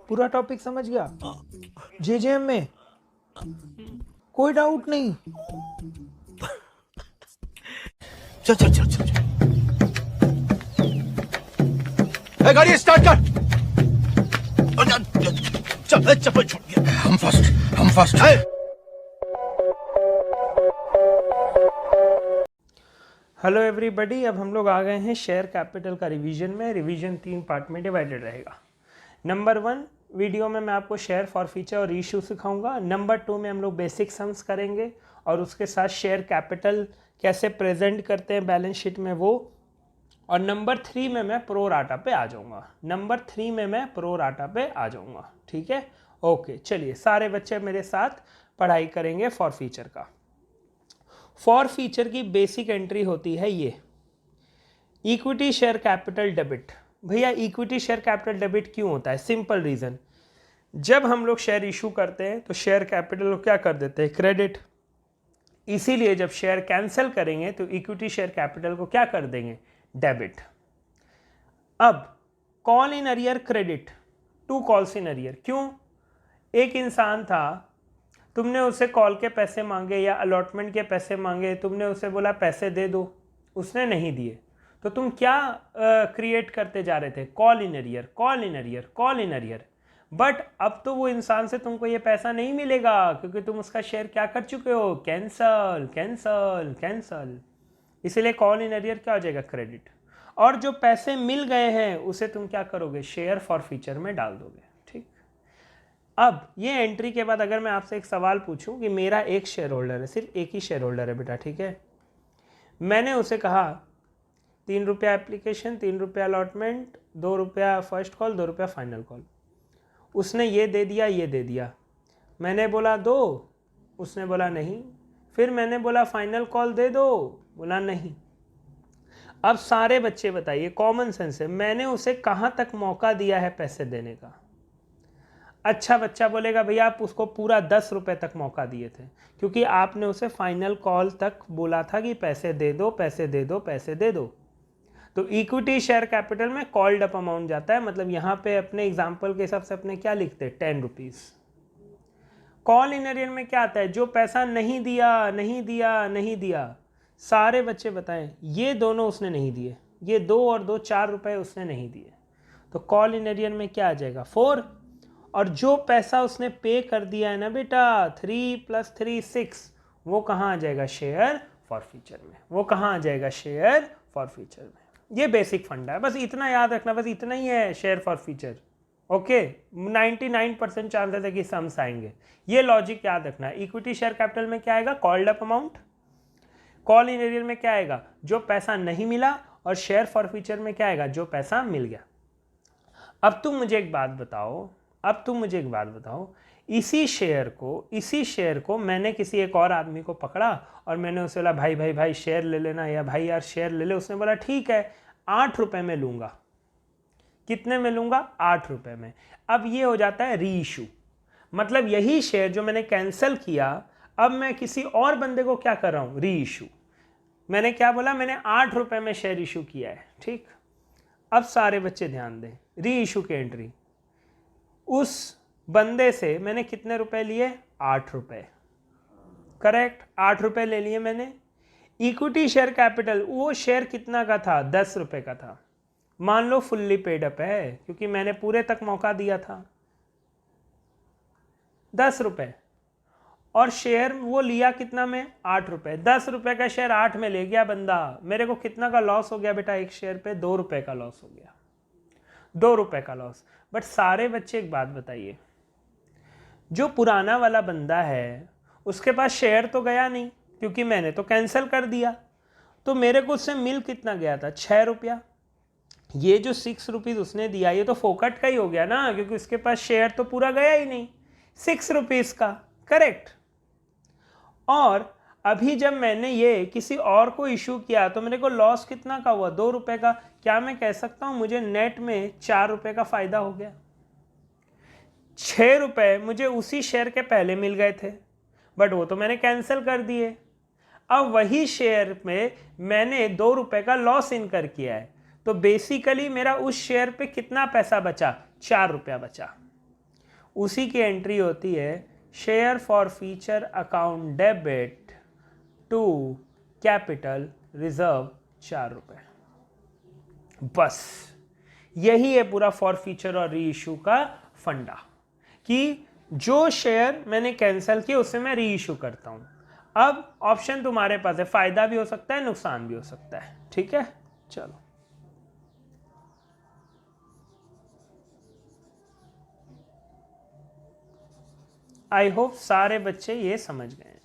पूरा टॉपिक समझ गया? जेजेएम में कोई डाउट नहीं? चल चल चल चल गाड़ी स्टार्ट कर। चल चप्पल छूट गया। हम फास्ट है। हेलो एवरीबॉडी, अब हम लोग आ गए हैं शेयर कैपिटल का रिवीजन में। रिवीजन 3 पार्ट में डिवाइडेड रहेगा। नंबर 1 वीडियो में मैं आपको शेयर फॉर फीचर और इशू सिखाऊंगा। नंबर 2 में हम लोग बेसिक सम्स करेंगे और उसके साथ शेयर कैपिटल कैसे प्रेजेंट करते हैं बैलेंस शीट में वो। और नंबर 3 में मैं प्रो राटा पे आ जाऊंगा। ठीक है, ओके। चलिए, सारे बच्चे मेरे साथ पढ़ाई करेंगे फॉर फीचर का। फॉर फीचर की बेसिक एंट्री होती है ये, इक्विटी शेयर कैपिटल डेबिट। भैया इक्विटी शेयर कैपिटल डेबिट क्यों होता है? सिंपल रीज़न, जब हम लोग शेयर इशू करते हैं तो शेयर कैपिटल को क्या कर देते हैं? क्रेडिट। इसीलिए जब शेयर कैंसिल करेंगे तो इक्विटी शेयर कैपिटल को क्या कर देंगे? डेबिट। अब call in arrear credit to calls in arrear. क्यों? एक इंसान था, तुमने उसे कॉल के पैसे मांगे या अलॉटमेंट के पैसे मांगे, तुमने उसे बोला पैसे दे दो, उसने नहीं दिए, तो तुम क्या क्रिएट करते जा रहे थे? Call in arrear. बट अब तो वो इंसान से तुमको ये पैसा नहीं मिलेगा क्योंकि तुम उसका शेयर क्या कर चुके हो? कैंसल। इसीलिए कॉल इन अरियर क्या हो जाएगा? क्रेडिट। और जो पैसे मिल गए हैं उसे तुम क्या करोगे? शेयर फॉर फीचर में डाल दोगे। ठीक। अब ये एंट्री के बाद अगर मैं आपसे एक सवाल पूछूं कि मेरा एक शेयर होल्डर है, सिर्फ एक ही शेयर होल्डर है बेटा, ठीक है, मैंने उसे कहा 3 रुपया एप्लीकेशन, 3 रुपया अलॉटमेंट, 2 रुपया फर्स्ट कॉल, 2 रुपया फाइनल कॉल। उसने ये दे दिया। मैंने बोला दो, उसने बोला नहीं। फिर मैंने बोला फाइनल कॉल दे दो, बोला नहीं। अब सारे बच्चे बताइए, कॉमन सेंस है, मैंने उसे कहाँ तक मौका दिया है पैसे देने का? अच्छा बच्चा बोलेगा भैया आप उसको पूरा 10 रुपये तक मौका दिए थे क्योंकि आपने उसे फाइनल कॉल तक बोला था कि पैसे दे दो। तो इक्विटी शेयर कैपिटल में कॉल्ड अप अमाउंट जाता है, मतलब यहाँ पे अपने एग्जाम्पल के हिसाब से अपने क्या लिखते हैं? 10 रुपीज़। कॉल इन अरियर में क्या आता है? जो पैसा नहीं दिया। सारे बच्चे बताएं, ये दोनों उसने नहीं दिए, ये 2 और 2 4 रुपए उसने नहीं दिए, तो कॉल इन अरियर में क्या आ जाएगा? 4। और जो पैसा उसने पे कर दिया है ना बेटा, 3 + 3 6, वो कहाँ आ जाएगा? शेयर फॉर फीचर में। ये बेसिक फंडा है, बस इतना याद रखना, बस इतना ही है share for feature. Okay, 99% chances है कि सम्स आएंगे। ये लॉजिक याद रखना है। इक्विटी शेयर कैपिटल में क्या आएगा? Called up amount. Call in arrear में क्या आएगा? जो पैसा नहीं मिला। और शेयर फॉर फ्यूचर में क्या आएगा? जो पैसा मिल गया। अब तुम मुझे एक बात बताओ, इसी शेयर को मैंने किसी एक और आदमी को पकड़ा और मैंने उसे बोला भाई शेयर ले लेना, या भाई यार शेयर ले ले। उसने बोला ठीक है 8 रुपए में लूंगा। कितने में लूंगा? 8 रुपए में। अब ये हो जाता है री इशू, मतलब यही शेयर जो मैंने कैंसिल किया, अब मैं किसी और बंदे को क्या कर रहा हूं? री इशू। मैंने क्या बोला? मैंने 8 रुपए में शेयर इशू किया है। ठीक। अब सारे बच्चे ध्यान दें, री इशू की एंट्री, उस बंदे से मैंने कितने रुपए लिए? 8 रुपए। करेक्ट, 8 रुपए ले लिए मैंने। इक्विटी शेयर कैपिटल, वो शेयर कितना का था? 10 रुपए का था। मान लो फुल्ली पेड अप है क्योंकि मैंने पूरे तक मौका दिया था। 10 रुपए। और शेयर वो लिया कितना में? 8 रुपए। 10 रुपए का शेयर 8 में ले गया बंदा, मेरे को कितना का लॉस हो गया बेटा? एक शेयर पे 2 रुपए का लॉस हो गया। 2 रुपए का लॉस। बट सारे बच्चे एक बात बताइए, जो पुराना वाला बंदा है उसके पास शेयर तो गया नहीं क्योंकि मैंने तो कैंसिल कर दिया, तो मेरे को उससे मिल कितना गया था? 6 रुपया। ये जो 6 रुपीज़ उसने दिया ये तो फोकट का ही हो गया ना, क्योंकि उसके पास शेयर तो पूरा गया ही नहीं, 6 रुपीज़ का। करेक्ट। और अभी जब मैंने ये किसी और को इशू किया तो मेरे को लॉस कितना का हुआ? 2 रुपए का। क्या मैं कह सकता हूं मुझे नेट में 4 रुपए का फायदा हो गया? 6 रुपए मुझे उसी शेयर के पहले मिल गए थे, बट वो तो मैंने कैंसिल कर दिए। अब वही शेयर में मैंने 2 रुपए का लॉस इनकर किया है, तो बेसिकली मेरा उस शेयर पे कितना पैसा बचा? 4 रुपया बचा। उसी की एंट्री होती है share forfeiture account debit to capital reserve 4 रुपये। बस यही है पूरा फॉर फीचर और री इशू का फंडा कि जो शेयर मैंने कैंसिल किया उससे मैं री इशू करता हूं। अब ऑप्शन तुम्हारे पास है, फायदा भी हो सकता है, नुकसान भी हो सकता है। ठीक है, चलो आई होप सारे बच्चे ये समझ गए हैं।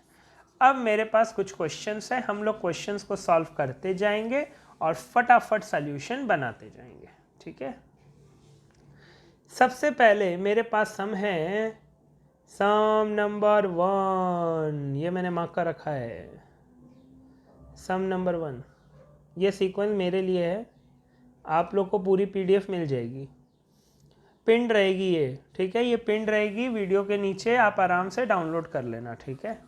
अब मेरे पास कुछ क्वेश्चंस हैं, हम लोग क्वेश्चंस को सॉल्व करते जाएंगे और फटाफट सॉल्यूशन बनाते जाएंगे। ठीक है, सबसे पहले मेरे पास सम है, सम नंबर 1, ये मैंने मार्क कर रखा है, सम नंबर 1। ये सीक्वेंस मेरे लिए है, आप लोग को पूरी पीडीएफ मिल जाएगी, पिन रहेगी ये। ठीक है, ये पिन रहेगी वीडियो के नीचे, आप आराम से डाउनलोड कर लेना। ठीक है,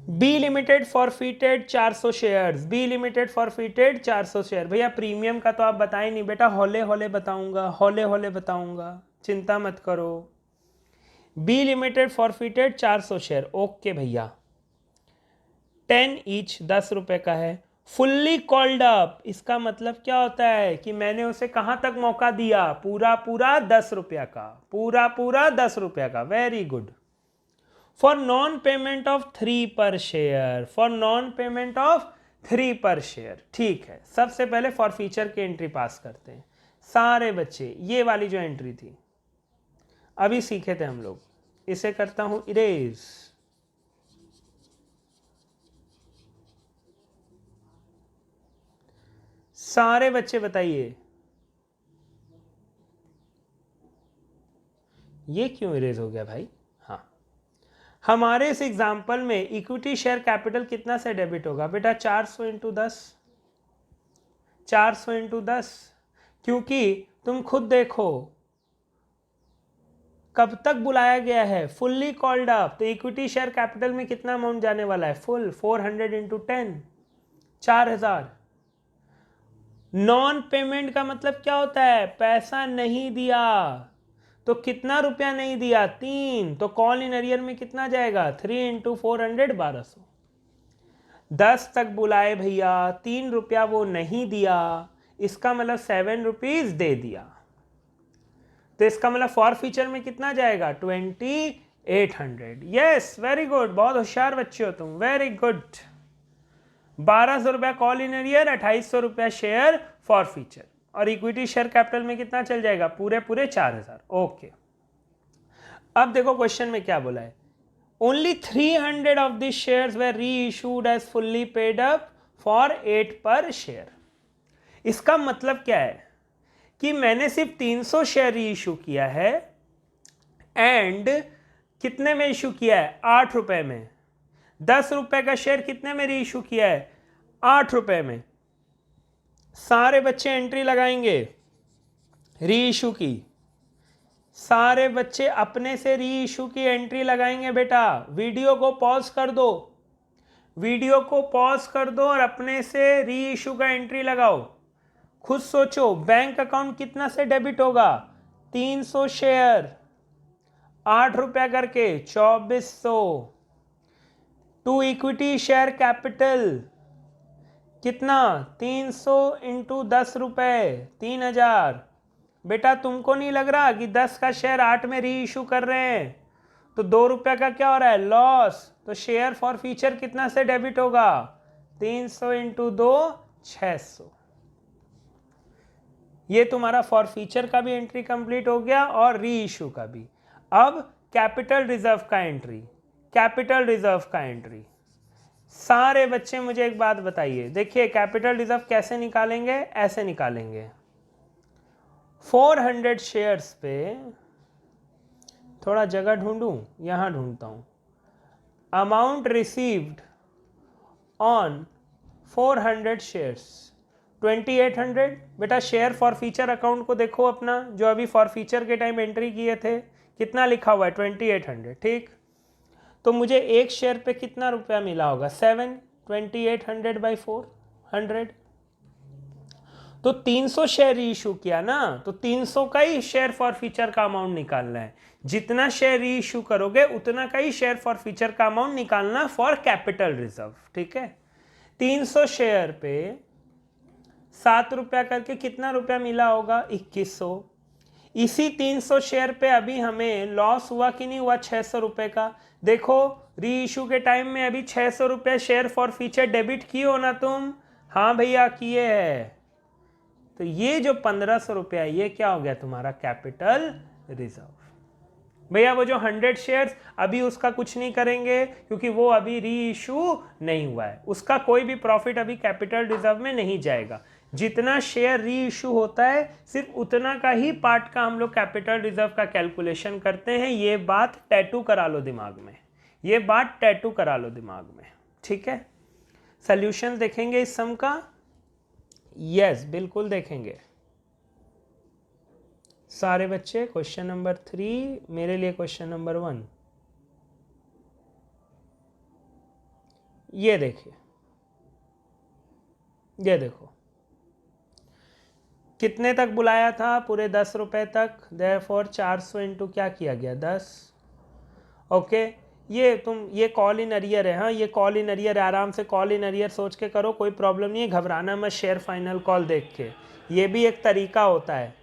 B limited forfeited 400 shares, B limited forfeited 400 share. भैया प्रीमियम का तो आप बताए नहीं बेटा, हौले हौले बताऊंगा, हौले हौले बताऊंगा, चिंता मत करो। B limited forfeited 400 share, okay भैया, 10 ईच 10 रुपए का है। फुल्ली कॉल्ड अप, इसका मतलब क्या होता है कि मैंने उसे कहां तक मौका दिया, पूरा पूरा 10 रुपया का, पूरा पूरा 10 रुपया का। Very good. For non payment of 3 पर share, for non payment of 3 पर शेयर। ठीक है, सबसे पहले फॉर फीचर की एंट्री पास करते हैं सारे बच्चे। ये वाली जो एंट्री थी अभी सीखे थे हम लोग, इसे करता हूं इरेज। सारे बच्चे बताइए ये क्यों इरेज हो गया भाई। हाँ, हमारे इस एग्जाम्पल में इक्विटी शेयर कैपिटल कितना से डेबिट होगा बेटा, 400 इंटू 10, 400 इंटू 10। क्योंकि तुम खुद देखो कब तक बुलाया गया है, फुल्ली कॉल्ड अप, तो इक्विटी शेयर कैपिटल में कितना अमाउंट जाने वाला है, फुल 400 इंटू 10, 4000। नॉन पेमेंट का मतलब क्या होता है, पैसा नहीं दिया, तो कितना रुपया नहीं दिया, 3, तो कॉल इन अरियर में कितना जाएगा, 3 इंटू 400 1200। 10 तक बुलाए भैया, 3 रुपया वो नहीं दिया, इसका मतलब 7 रुपीज दे दिया, तो इसका मतलब फॉर फीचर में कितना जाएगा, 2800। यस, वेरी गुड, बहुत होशियार बच्चे हो तुम, वेरी गुड। 1200 रुपया कॉल इन अरियर, 2800 रुपया शेयर फॉर फीचर, और इक्विटी शेयर कैपिटल में कितना चल जाएगा, पूरे पूरे 4000। ओके, अब देखो क्वेश्चन में क्या बोला है, only 300 of this shares were reissued as fully paid up for 8 per share. इसका मतलब क्या है कि मैंने सिर्फ 300 शेयर री इशू किया है, एंड कितने में इशू किया है, 8 रुपए में। 10 रुपए का शेयर कितने में री इशू किया है, 8 रुपए में। सारे बच्चे एंट्री लगाएंगे री इशू की, सारे बच्चे अपने से री इशू की एंट्री लगाएंगे बेटा। वीडियो को पॉज कर दो, वीडियो को पॉज कर दो और अपने से री इशू का एंट्री लगाओ। खुद सोचो बैंक अकाउंट कितना से डेबिट होगा, 300 शेयर, 8 रुपया करके 2400, टू इक्विटी शेयर कैपिटल कितना, 300 इंटू 10 रुपए, 3000। बेटा तुमको नहीं लग रहा कि 10 का शेयर 8 में री इशू कर रहे हैं, तो 2 रुपया का क्या हो रहा है, लॉस, तो शेयर फॉर फ्यूचर कितना से डेबिट होगा, 300 इंटू 2 600। ये तुम्हारा फॉर फीचर का भी एंट्री कंप्लीट हो गया और री इशू का भी। अब कैपिटल रिजर्व का एंट्री, कैपिटल रिजर्व का एंट्री। सारे बच्चे मुझे एक बात बताइए, देखिए कैपिटल रिजर्व कैसे निकालेंगे, ऐसे निकालेंगे। 400 शेयर्स पे, थोड़ा जगह ढूंढूं, यहां ढूंढता हूं, अमाउंट रिसीव्ड ऑन 400 शेयर्स 2800। बेटा शेयर फॉर फीचर अकाउंट को देखो अपना, जो अभी फॉर फीचर के टाइम एंट्री किए थे, कितना लिखा हुआ है, 2800। ठीक, तो मुझे एक शेयर पे कितना रुपया मिला होगा, 7, 2800 बाई 400, तो 300 शेयर रीइश्यू किया ना, तो 300 का ही शेयर फॉर फ्यूचर का अमाउंट निकालना है। जितना शेयर रीइश्यू करोगे उतना का ही शेयर फॉर फ्यूचर का अमाउंट निकालना फॉर कैपिटल रिजर्व। ठीक है, 300 शेयर पे 7 रुपया करके कितना रुपया मिला होगा? 2100। इसी 300 शेयर पे अभी हमें लॉस हुआ कि नहीं हुआ? 600 रुपये का। देखो री इशू के टाइम में अभी 600 रुपये शेयर फॉर फ्यूचर डेबिट किए हो ना तुम? हाँ भैया किए है। तो ये जो 1500 रुपया ये क्या हो गया तुम्हारा? Capital reserve. भैया वो जो 100 शेयर्स अभी उसका कुछ नहीं करेंगे क्योंकि वो अभी री इशू नहीं हुआ है, उसका कोई भी प्रॉफिट अभी कैपिटल रिजर्व में नहीं जाएगा। जितना शेयर री इशू होता है सिर्फ उतना का ही पार्ट का हम लोग कैपिटल रिजर्व का कैलकुलेशन करते हैं। ये बात टैटू करा लो दिमाग में, ये बात टैटू करा लो दिमाग में। ठीक है, सॉल्यूशन देखेंगे इस सम का? यस बिल्कुल देखेंगे सारे बच्चे। क्वेश्चन नंबर 3 मेरे लिए क्वेश्चन नंबर 1 ये देखिए, ये देखो कितने तक बुलाया था? पूरे 10 रुपए तक। देयरफॉर 400 इंटू क्या किया गया? 10। ओके, ये कॉल इन अरियर है। हाँ ये कॉल इन अरियर है, आराम से कॉल इन अरियर सोच के करो, कोई प्रॉब्लम नहीं है, घबराना मत शेयर फाइनल कॉल देख के, ये भी एक तरीका होता है।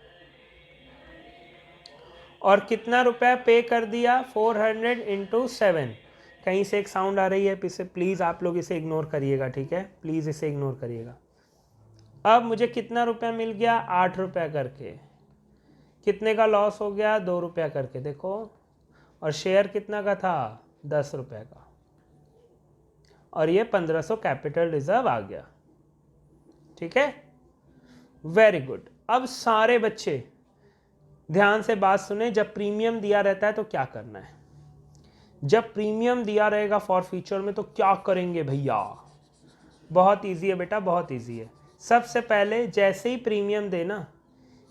और कितना रुपया पे कर दिया? 400 इंटू 7। कहीं से एक साउंड आ रही है पीछे, प्लीज़ आप लोग इसे इग्नोर करिएगा। ठीक है, प्लीज़ इसे इग्नोर करिएगा। अब मुझे कितना रुपया मिल गया? 8 रुपया करके। कितने का लॉस हो गया? 2 रुपया करके। देखो, और शेयर कितना का था? 10 रुपये का। और ये 1500 कैपिटल रिजर्व आ गया। ठीक है, वेरी गुड। अब सारे बच्चे ध्यान से बात सुने, जब प्रीमियम दिया रहता है तो क्या करना है? जब प्रीमियम दिया रहेगा फॉर फ्यूचर में तो क्या करेंगे भैया? बहुत इजी है बेटा, बहुत इजी है। सबसे पहले जैसे ही प्रीमियम देना,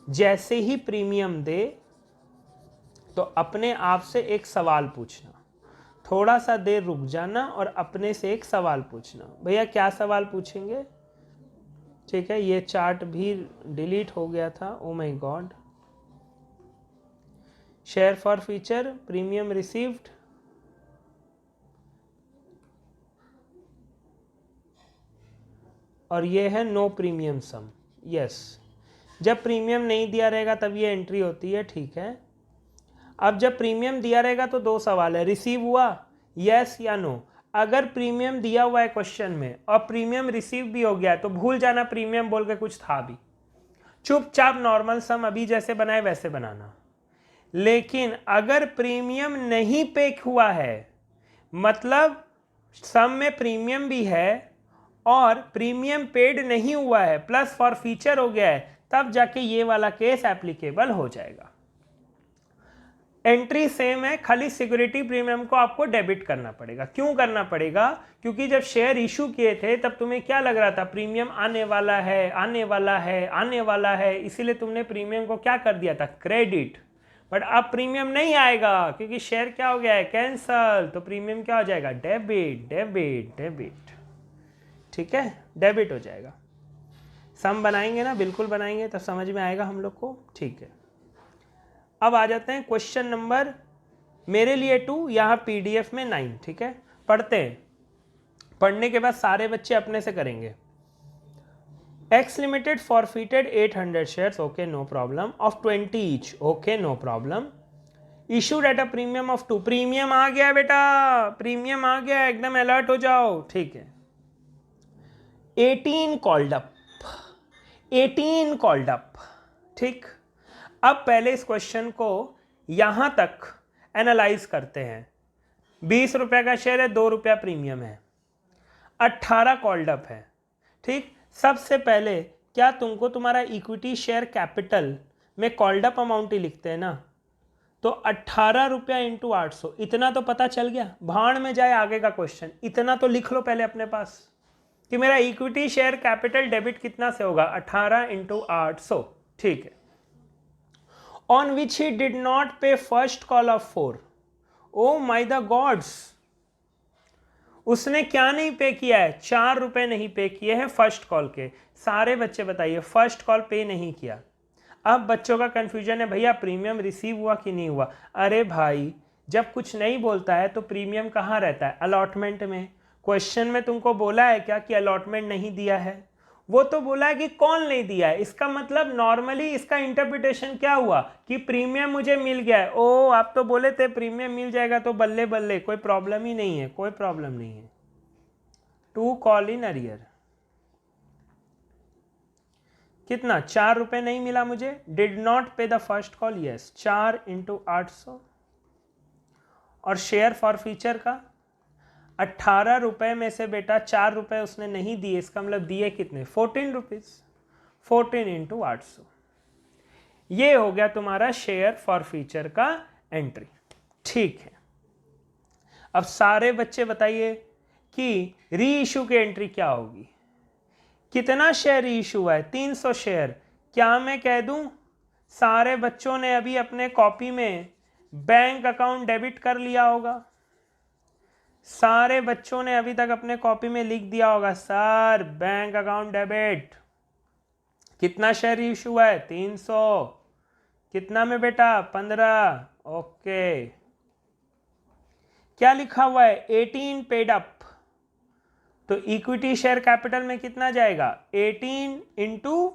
जैसे ही प्रीमियम दे तो अपने आप से एक सवाल पूछना, थोड़ा सा देर रुक जाना और अपने से एक सवाल पूछना। भैया क्या सवाल पूछेंगे? ठीक है, ये चार्ट भी डिलीट हो गया था, oh my God. Share for future premium received, और ये है नो प्रीमियम सम। यस, जब प्रीमियम नहीं दिया रहेगा तब ये एंट्री होती है। ठीक है, अब जब प्रीमियम दिया रहेगा तो 2 सवाल है, रिसीव हुआ यस या नो। अगर प्रीमियम दिया हुआ है क्वेश्चन में और प्रीमियम रिसीव भी हो गया तो भूल जाना प्रीमियम बोल के कुछ था भी, चुपचाप नॉर्मल सम अभी जैसे बनाए वैसे बनाना। लेकिन अगर प्रीमियम नहीं पे हुआ है, मतलब सम में प्रीमियम भी है और प्रीमियम पेड नहीं हुआ है प्लस फॉर फीचर हो गया है, तब जाके ये वाला केस एप्लीकेबल हो जाएगा। एंट्री सेम है, खाली सिक्योरिटी प्रीमियम को आपको डेबिट करना पड़ेगा। क्यों करना पड़ेगा? क्योंकि जब शेयर इशू किए थे तब तुम्हें क्या लग रहा था? प्रीमियम आने वाला है, आने वाला है, आने वाला है, इसीलिए तुमने प्रीमियम को क्या कर दिया था? क्रेडिट। बट अब प्रीमियम नहीं आएगा क्योंकि शेयर क्या हो गया है? कैंसल। तो प्रीमियम क्या हो जाएगा? Debit, debit, debit. ठीक है, डेबिट हो जाएगा। सम बनाएंगे ना, बिल्कुल बनाएंगे, तब समझ में आएगा हम लोग को। ठीक है, अब आ जाते हैं क्वेश्चन नंबर मेरे लिए 2, यहाँ पीडीएफ में 9। ठीक है, पढ़ते हैं। पढ़ने के बाद सारे बच्चे अपने से करेंगे। X Limited forfeited 800 shares, okay no problem, of 20 each, okay no problem, issued at a premium of 2। Premium आ गया बेटा, प्रीमियम आ गया, एकदम अलर्ट हो जाओ। ठीक है, 18 कॉल्ड अप, 18 कॉल्ड अप। ठीक, अब पहले इस क्वेश्चन को यहां तक एनालाइज करते हैं। 20 रुपये का शेयर है, 2 रुपया प्रीमियम है, 18 कॉल्ड अप है। ठीक, सबसे पहले क्या तुमको तुम्हारा इक्विटी शेयर कैपिटल में कॉल्ड अप अमाउंट ही लिखते हैं ना? तो 18 रुपया इंटू 800, इतना तो पता चल गया। भाड़ में जाए आगे का क्वेश्चन, इतना तो लिख लो पहले अपने पास कि मेरा इक्विटी शेयर कैपिटल डेबिट कितना से होगा? 18 इंटू 800। ठीक है, on which he did not pay first call of 4। Oh my the gods, उसने क्या नहीं पे किया है? 4 रुपए नहीं पे किए हैं फर्स्ट कॉल के। सारे बच्चे बताइए फर्स्ट कॉल पे नहीं किया। अब बच्चों का कंफ्यूजन है, भैया प्रीमियम रिसीव हुआ कि नहीं हुआ? अरे भाई जब कुछ नहीं बोलता है तो प्रीमियम कहाँ रहता है? अलॉटमेंट में। क्वेश्चन में तुमको बोला है क्या कि अलॉटमेंट नहीं दिया है? वो तो बोला है कि कौन नहीं दिया है। इसका मतलब नॉर्मली इसका इंटरप्रिटेशन क्या हुआ कि प्रीमियम मुझे मिल गया है। ओ आप तो बोले थे प्रीमियम मिल जाएगा तो बल्ले बल्ले, कोई प्रॉब्लम ही नहीं है, कोई प्रॉब्लम नहीं है। टू कॉल इन अरियर कितना? 4 रुपए नहीं मिला मुझे, डिड नॉट पे द फर्स्ट कॉल, यस 4 × 800। और शेयर फॉर फीचर का 18 रुपए में से बेटा 4 रुपए उसने नहीं दिए, इसका मतलब दिए कितने? 14 रुपीज। 14 × 800 ये हो गया तुम्हारा शेयर फॉर फीचर का एंट्री। ठीक है, अब सारे बच्चे बताइए कि री इशू की एंट्री क्या होगी? कितना शेयर री इशू हुआ है? 300 शेयर। क्या मैं कह दूं सारे बच्चों ने अभी अपने कॉपी में बैंक अकाउंट डेबिट कर लिया होगा? सारे बच्चों ने अभी तक अपने कॉपी में लिख दिया होगा सर बैंक अकाउंट डेबिट। कितना शेयर इशू हुआ है? 300। कितना में बेटा? 15। ओके, क्या लिखा हुआ है? 18 पेड अप। तो इक्विटी शेयर कैपिटल में कितना जाएगा? 18 ×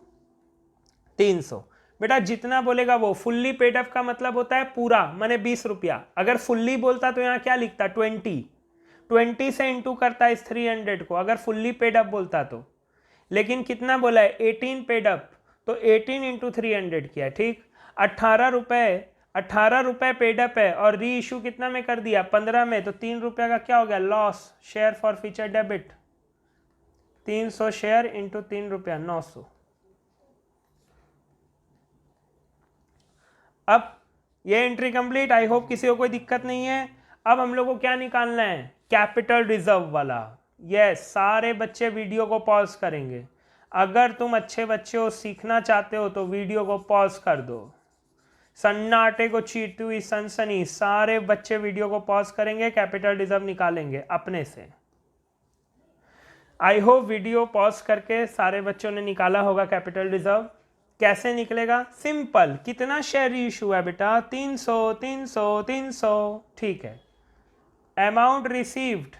300। बेटा जितना बोलेगा वो। फुल्ली पेड अप का मतलब होता है पूरा, माने 20 रुपया। अगर फुल्ली बोलता तो यहाँ क्या लिखता? 20 से इंटू करता है इस 300 को, अगर फुल्ली पेड अप बोलता तो। लेकिन कितना बोला है? 18 पेड अप, तो 18 × 300 किया। ठीक, 18 रुपए पेड अप है और री इशू कितना में कर दिया? 15 में, तो 3 रुपया का क्या हो गया? Loss. Share forfeiture debit 300 share × 3 रुपया 900। अब ये एंट्री कंप्लीट। आई होप किसी को कोई दिक्कत नहीं है। अब हम लोग को क्या निकालना है? कैपिटल रिजर्व वाला। यस, सारे बच्चे वीडियो को पॉज करेंगे। अगर तुम अच्छे बच्चे हो, सीखना चाहते हो तो वीडियो को पॉज कर दो। सन्नाटे को चीरती हुई सनसनी, सारे बच्चे वीडियो को पॉज करेंगे, कैपिटल रिजर्व निकालेंगे अपने से। आई होप वीडियो पॉज करके सारे बच्चों ने निकाला होगा कैपिटल रिजर्व। कैसे निकलेगा? सिंपल। कितना शेयर इशू है बेटा? 300 300 300। ठीक है, अमाउंट रिसीव्ड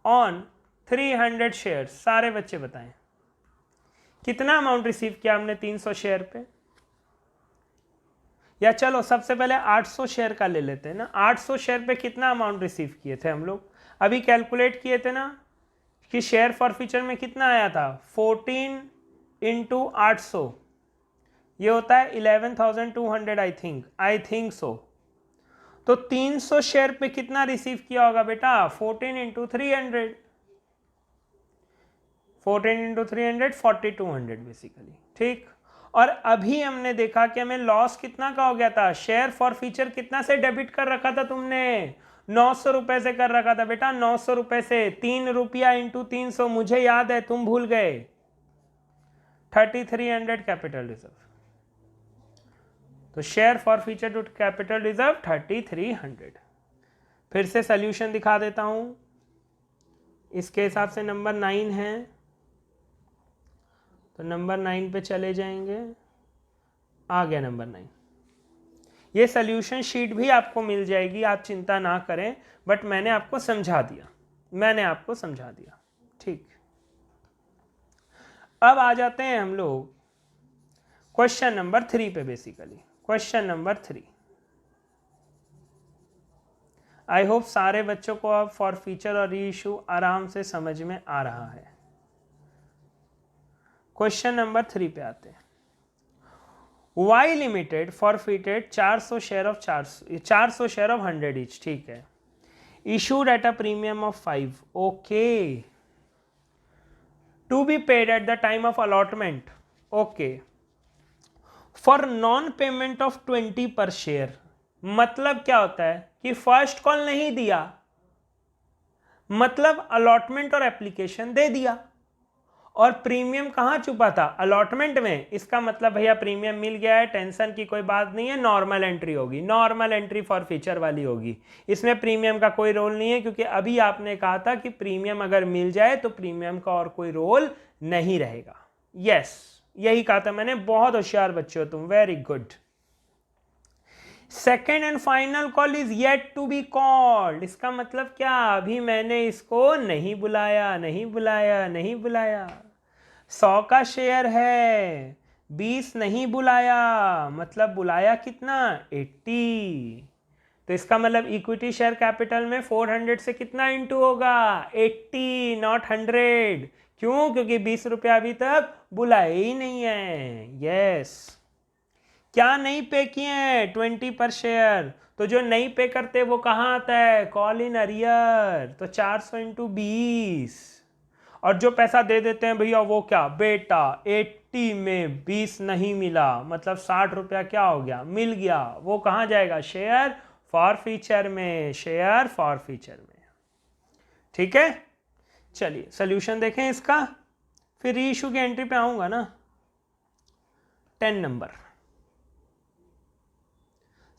ऑन 300 शेयर। सारे बच्चे बताएं कितना अमाउंट रिसीव किया हमने 300 शेयर पे? या चलो सबसे पहले 800 शेयर का ले लेते हैं ना। 800 शेयर पे कितना अमाउंट रिसीव किए थे हम लोग? अभी कैलकुलेट किए थे ना कि शेयर फॉर फ्यूचर में कितना आया था? 14 × 800, ये होता है 11,200 आई थिंक सो। तो 300 शेयर पे कितना रिसीव किया होगा बेटा? 14 × 300। 14 × 300 4200 बेसिकली। ठीक, और अभी हमने देखा कि हमें लॉस कितना का हो गया था? शेयर फॉर फ्यूचर कितना से डेबिट कर रखा था तुमने? 900 रुपए से कर रखा था बेटा, 900 रुपए से। 3 रुपया × 300, मुझे याद है, तुम भूल गए। 3300 कैपिटल रिजर्व। तो share forfeiture to capital reserve 3300। फिर से सॉल्यूशन दिखा देता हूं। इसके हिसाब से नंबर 9 है, तो नंबर 9 पे चले जाएंगे। आ गया नंबर 9। ये सॉल्यूशन शीट भी आपको मिल जाएगी, आप चिंता ना करें, बट मैंने आपको समझा दिया। ठीक, अब आ जाते हैं हम लोग क्वेश्चन नंबर 3 पे। Basically question number 3, I hope सारे बच्चों को अब फॉर फीचर और री इशू आराम से समझ में आ रहा है। क्वेश्चन नंबर 3 पे आते हैं। Y limited forfeited 400 share of 100 each. ठीक है, issued at a premium of 5। Okay, to be paid at the time of allotment. Okay, for non payment of 20 per share. मतलब क्या होता है कि फर्स्ट कॉल नहीं दिया, मतलब अलॉटमेंट और एप्लीकेशन दे दिया, और प्रीमियम कहाँ छुपा था? अलॉटमेंट में। इसका मतलब भैया प्रीमियम मिल गया है, टेंशन की कोई बात नहीं है, नॉर्मल एंट्री होगी, नॉर्मल एंट्री फॉर फ्यूचर वाली होगी। इसमें प्रीमियम का कोई रोल नहीं है, क्योंकि अभी आपने कहा था कि प्रीमियम अगर मिल जाए तो प्रीमियम का और कोई रोल नहीं रहेगा। यस, यही कहा था मैंने। बहुत होशियार बच्चे हो तुम, very good. Second and final call is yet to be called. इसका मतलब क्या? अभी मैंने इसको नहीं बुलाया, नहीं बुलाया, नहीं बुलाया। 100 का शेयर है, 20 नहीं बुलाया, मतलब बुलाया कितना? 80। तो इसका मतलब इक्विटी शेयर कैपिटल में 400 से कितना इंटू होगा? 80, नॉट 100। क्यों? क्योंकि 20 रुपया अभी तक बुलाए ही नहीं है। यस। क्या नहीं पे किए हैं? 20 पर शेयर। तो जो नहीं पे करते वो कहाँ आता है? Call in arrear. तो 400 इंटू 20। और जो पैसा दे देते हैं भैया वो क्या? बेटा 80 में 20 नहीं मिला, मतलब 60 रुपया क्या हो गया? मिल गया। वो कहाँ जाएगा? शेयर फॉर फ्यूचर में, शेयर फॉर फ्यूचर में। ठीक है, चलिए सोल्यूशन देखें इसका, फिर रीइश्यू की एंट्री पे आऊंगा ना। 10 नंबर,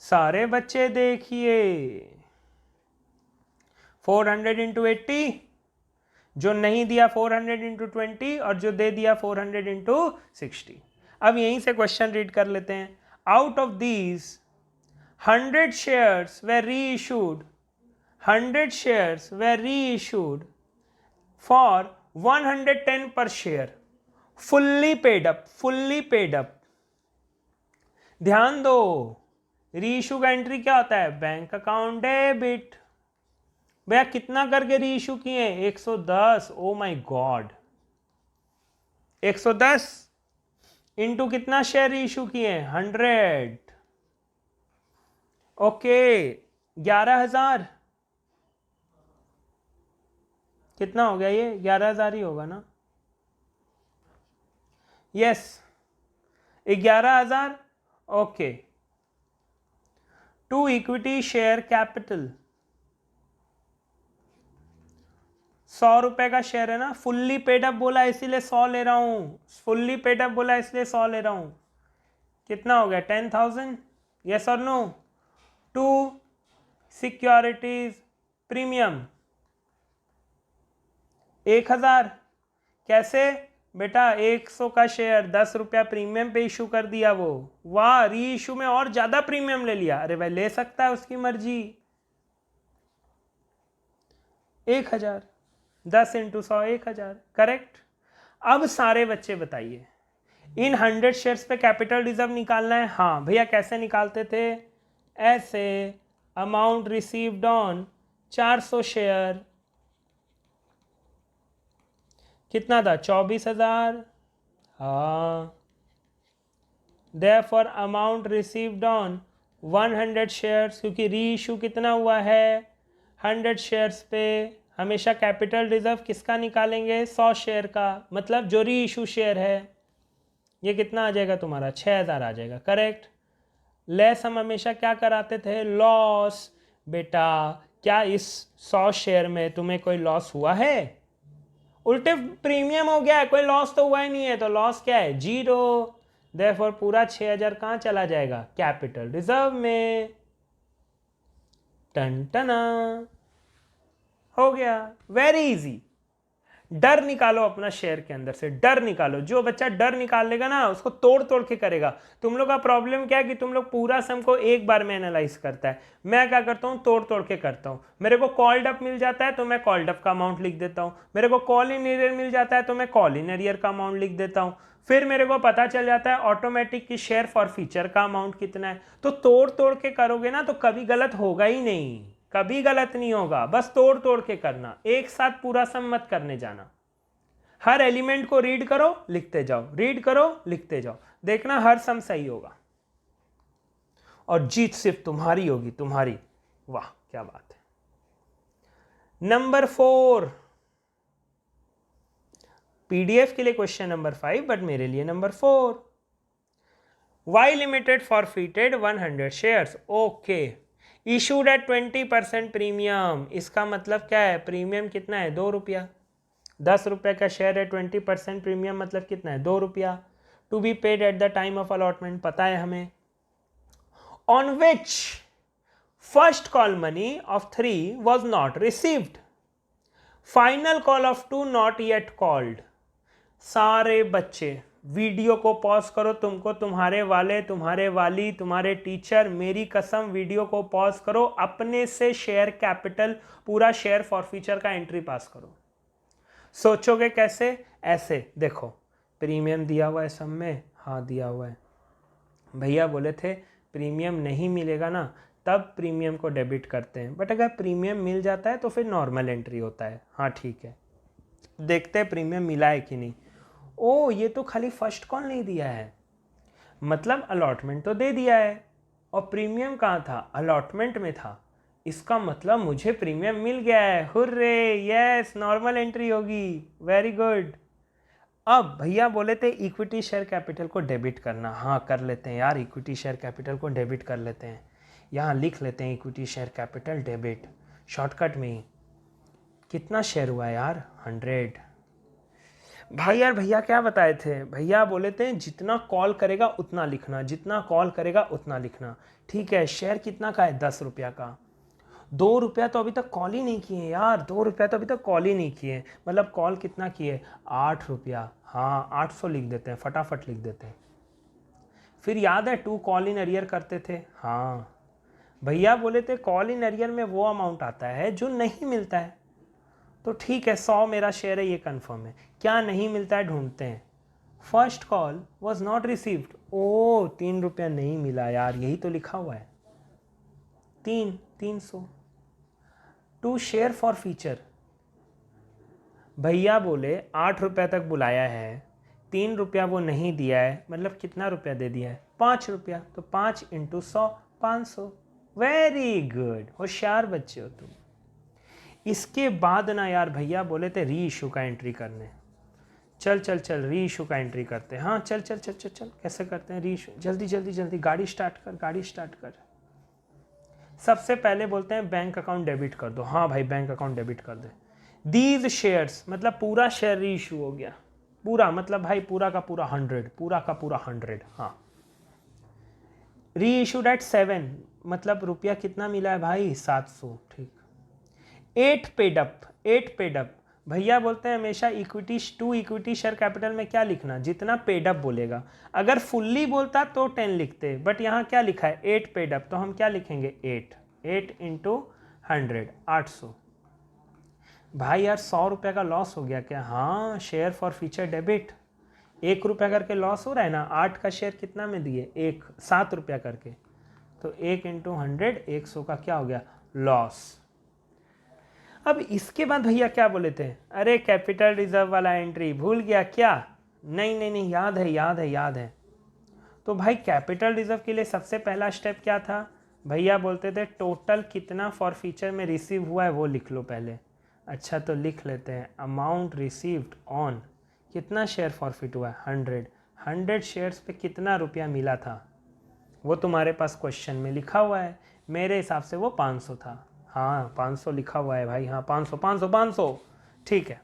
सारे बच्चे देखिए। 400 इंटू 80, जो नहीं दिया 400 इंटू 20, और जो दे दिया 400 इंटू 60। अब यहीं से क्वेश्चन रीड कर लेते हैं। Out of these 100 shares were reissued, 100 shares were reissued for 110 per share, fully paid up, fully paid up। ध्यान दो, रीइश्यू का एंट्री क्या होता है? Bank account debit. भैया कितना करके रीइश्यू किए? 110। ओ माय गॉड, 110 इंटू कितना शेयर रीइश्यू किए? 100। ओके, 11,000। कितना हो गया ये? 11,000 ही होगा ना? Yes, 11,000। Okay, to equity share capital, 100 रुपए का शेयर है ना। फुल्ली पेड अप बोला इसीलिए 100 ले रहा हूं, फुल्ली पेड अप बोला इसलिए 100 ले रहा हूं। कितना हो गया? 10,000। यस और नो? To securities premium 1,000। कैसे बेटा? 100 का शेयर 10 रुपया प्रीमियम पे इशू कर दिया वो। वाह, री इशू में और ज्यादा प्रीमियम ले लिया। अरे भाई ले सकता है, उसकी मर्जी। 1,000, 10 इंटू 100, 1,000। करेक्ट। अब सारे बच्चे बताइए, इन 100 शेयर्स पे कैपिटल रिजर्व निकालना है। हाँ भैया, कैसे निकालते थे? ऐसे, अमाउंट रिसीव्ड ऑन 400 शेयर, कितना था? 24,000। हाँ, therefore amount received on 100 shares, क्योंकि री इशू कितना हुआ है? 100 शेयर्स पे। हमेशा कैपिटल रिजर्व किसका निकालेंगे? 100 शेयर का, मतलब जो री इशू शेयर है। ये कितना आ जाएगा तुम्हारा? 6,000 आ जाएगा। करेक्ट। लेस हम हमेशा क्या कराते थे? लॉस। बेटा क्या इस 100 शेयर में तुम्हें कोई लॉस हुआ है? उल्टे प्रीमियम हो गया है, कोई लॉस तो हुआ ही नहीं है। तो लॉस क्या है? 0। देयरफॉर पूरा 6,000 कहाँ चला जाएगा? कैपिटल रिजर्व में। टन टना, हो गया। Very easy. डर निकालो अपना शेयर के अंदर से, डर निकालो। जो बच्चा डर निकाल लेगा ना, उसको तोड़ तोड़ के करेगा। तुम लोग का प्रॉब्लम क्या है कि तुम लोग पूरा सम को एक बार में एनालाइज करता है। मैं क्या करता हूँ? तोड़ तोड़ के करता हूँ। मेरे को कॉल्ड अप मिल जाता है तो मैं कॉल्ड अप का अमाउंट लिख देता हूँ। मेरे को कॉल इन एरियर मिल जाता है तो मैं कॉल इन एरियर का अमाउंट लिख देता हूँ। फिर मेरे को पता चल जाता है ऑटोमेटिक की शेयर फॉर फ्यूचर का अमाउंट कितना है। तो तोड़ तोड़ के करोगे ना तो कभी गलत होगा ही नहीं, कभी गलत नहीं होगा। बस तोड़ तोड़ के करना, एक साथ पूरा सम मत करने जाना। हर एलिमेंट को रीड करो, लिखते जाओ, रीड करो, लिखते जाओ। देखना हर सम सही होगा और जीत सिर्फ तुम्हारी होगी, तुम्हारी। वाह क्या बात है। नंबर 4, पीडीएफ के लिए क्वेश्चन नंबर 5, बट मेरे लिए number 4। Y limited forfeited 100 shares. Okay, issued at 20% premium. इसका मतलब क्या है? प्रीमियम कितना है? 2 रुपया। ₹10 का शेयर है, 20% प्रीमियम मतलब कितना है, ₹2। To be paid at the time of allotment पता है हमें। On which first call money of 3 was not received, final call of 2 not yet called. सारे बच्चे वीडियो को पॉज करो, तुमको तुम्हारे वाले, तुम्हारे वाली, तुम्हारे टीचर, मेरी कसम वीडियो को पॉज करो, अपने से शेयर कैपिटल पूरा शेयर फॉरफीचर का एंट्री पास करो। सोचोगे कैसे? ऐसे देखो, प्रीमियम दिया हुआ है सब में, हाँ दिया हुआ है। भैया बोले थे प्रीमियम नहीं मिलेगा ना तब प्रीमियम को डेबिट करते हैं, बट अगर प्रीमियम मिल जाता है तो फिर नॉर्मल एंट्री होता है। हाँ ठीक है, देखते हैं प्रीमियम मिला है कि नहीं। ओ ये तो खाली फर्स्ट कॉल नहीं दिया है, मतलब अलॉटमेंट तो दे दिया है, और प्रीमियम कहाँ था, अलॉटमेंट में था। इसका मतलब मुझे प्रीमियम मिल गया है, हुर्रे, यस नॉर्मल एंट्री होगी, वेरी गुड। अब भैया बोले थे इक्विटी शेयर कैपिटल को डेबिट करना, हाँ कर लेते हैं यार, इक्विटी शेयर कैपिटल को डेबिट कर लेते हैं। यहाँ लिख लेते हैं equity share capital debit, shortcut में ही। कितना शेयर हुआ यार, 100। भाई यार भैया क्या बताए थे, भैया बोले थे जितना कॉल करेगा उतना लिखना, जितना कॉल करेगा उतना लिखना। ठीक है, शेयर कितना का है, ₹10 का। ₹2 तो अभी तक कॉल ही नहीं किए यार, ₹2 तो अभी तक कॉल ही नहीं किए, मतलब कॉल कितना किए, ₹8। हाँ 800 लिख देते हैं, फटाफट लिख देते हैं। फिर याद है 2 कॉल इन अरियर करते थे, हाँ भैया बोले थे कॉल इन अरियर में वो अमाउंट आता है जो नहीं मिलता है। तो ठीक है 100 मेरा शेयर है, ये कंफर्म है। क्या नहीं मिलता है ढूंढते हैं। First call was not received, oh ₹3 नहीं मिला यार, यही तो लिखा हुआ है, 300। टू शेयर फॉर फीचर, भैया बोले ₹8 तक बुलाया है, ₹3 वो नहीं दिया है, मतलब कितना रुपया दे दिया है, ₹5। तो 5 × 100 500। वेरी गुड, होशियार बच्चे हो तुम। इसके बाद ना यार भैया बोले थे री इशू का एंट्री करने। चल चल चल री इशू का एंट्री करते हैं। हाँ चल चल चल चल चल, कैसे करते हैं री इशू, जल्दी जल्दी जल्दी, गाड़ी स्टार्ट कर, गाड़ी स्टार्ट कर। सबसे पहले बोलते हैं बैंक अकाउंट डेबिट कर दो। हाँ भाई बैंक अकाउंट डेबिट कर दे। दीज शेयर्स मतलब पूरा शेयर री इशू हो गया, पूरा मतलब भाई पूरा का पूरा 100, पूरा का पूरा 100। हाँ री इशूड एट 7, मतलब रुपया कितना मिला है भाई, 700। ठीक। 8 पेड अप, 8 पेड अप। भैया बोलते हैं हमेशा equity to equity share capital में क्या लिखना, जितना पेड अप बोलेगा। अगर फुल्ली बोलता तो 10 लिखते, बट यहाँ क्या लिखा है 8 पेड अप, तो हम क्या लिखेंगे 8 × 100 800। भाई यार ₹100 का लॉस हो गया क्या, हाँ शेयर फॉर फ्यूचर डेबिट, ₹1 करके लॉस हो रहा है ना। 8 का शेयर कितना में दिए, ₹7 करके, तो 1 × 100 100 का क्या हो गया, लॉस। अब इसके बाद भैया क्या बोले थे, अरे कैपिटल रिजर्व वाला एंट्री भूल गया क्या, नहीं नहीं नहीं याद है याद है याद है। तो भाई कैपिटल रिजर्व के लिए सबसे पहला स्टेप क्या था, भैया बोलते थे टोटल कितना फॉर फीचर में रिसीव हुआ है वो लिख लो पहले। अच्छा तो लिख लेते हैं, अमाउंट रिसीव्ड ऑन कितना शेयर फॉरफिट हुआ है, 100 शेयर्स पे कितना रुपया मिला था, वो तुम्हारे पास क्वेश्चन में लिखा हुआ है। मेरे हिसाब से वो 500 था, हाँ 500 लिखा हुआ है भाई, हाँ 500 500 500। ठीक है,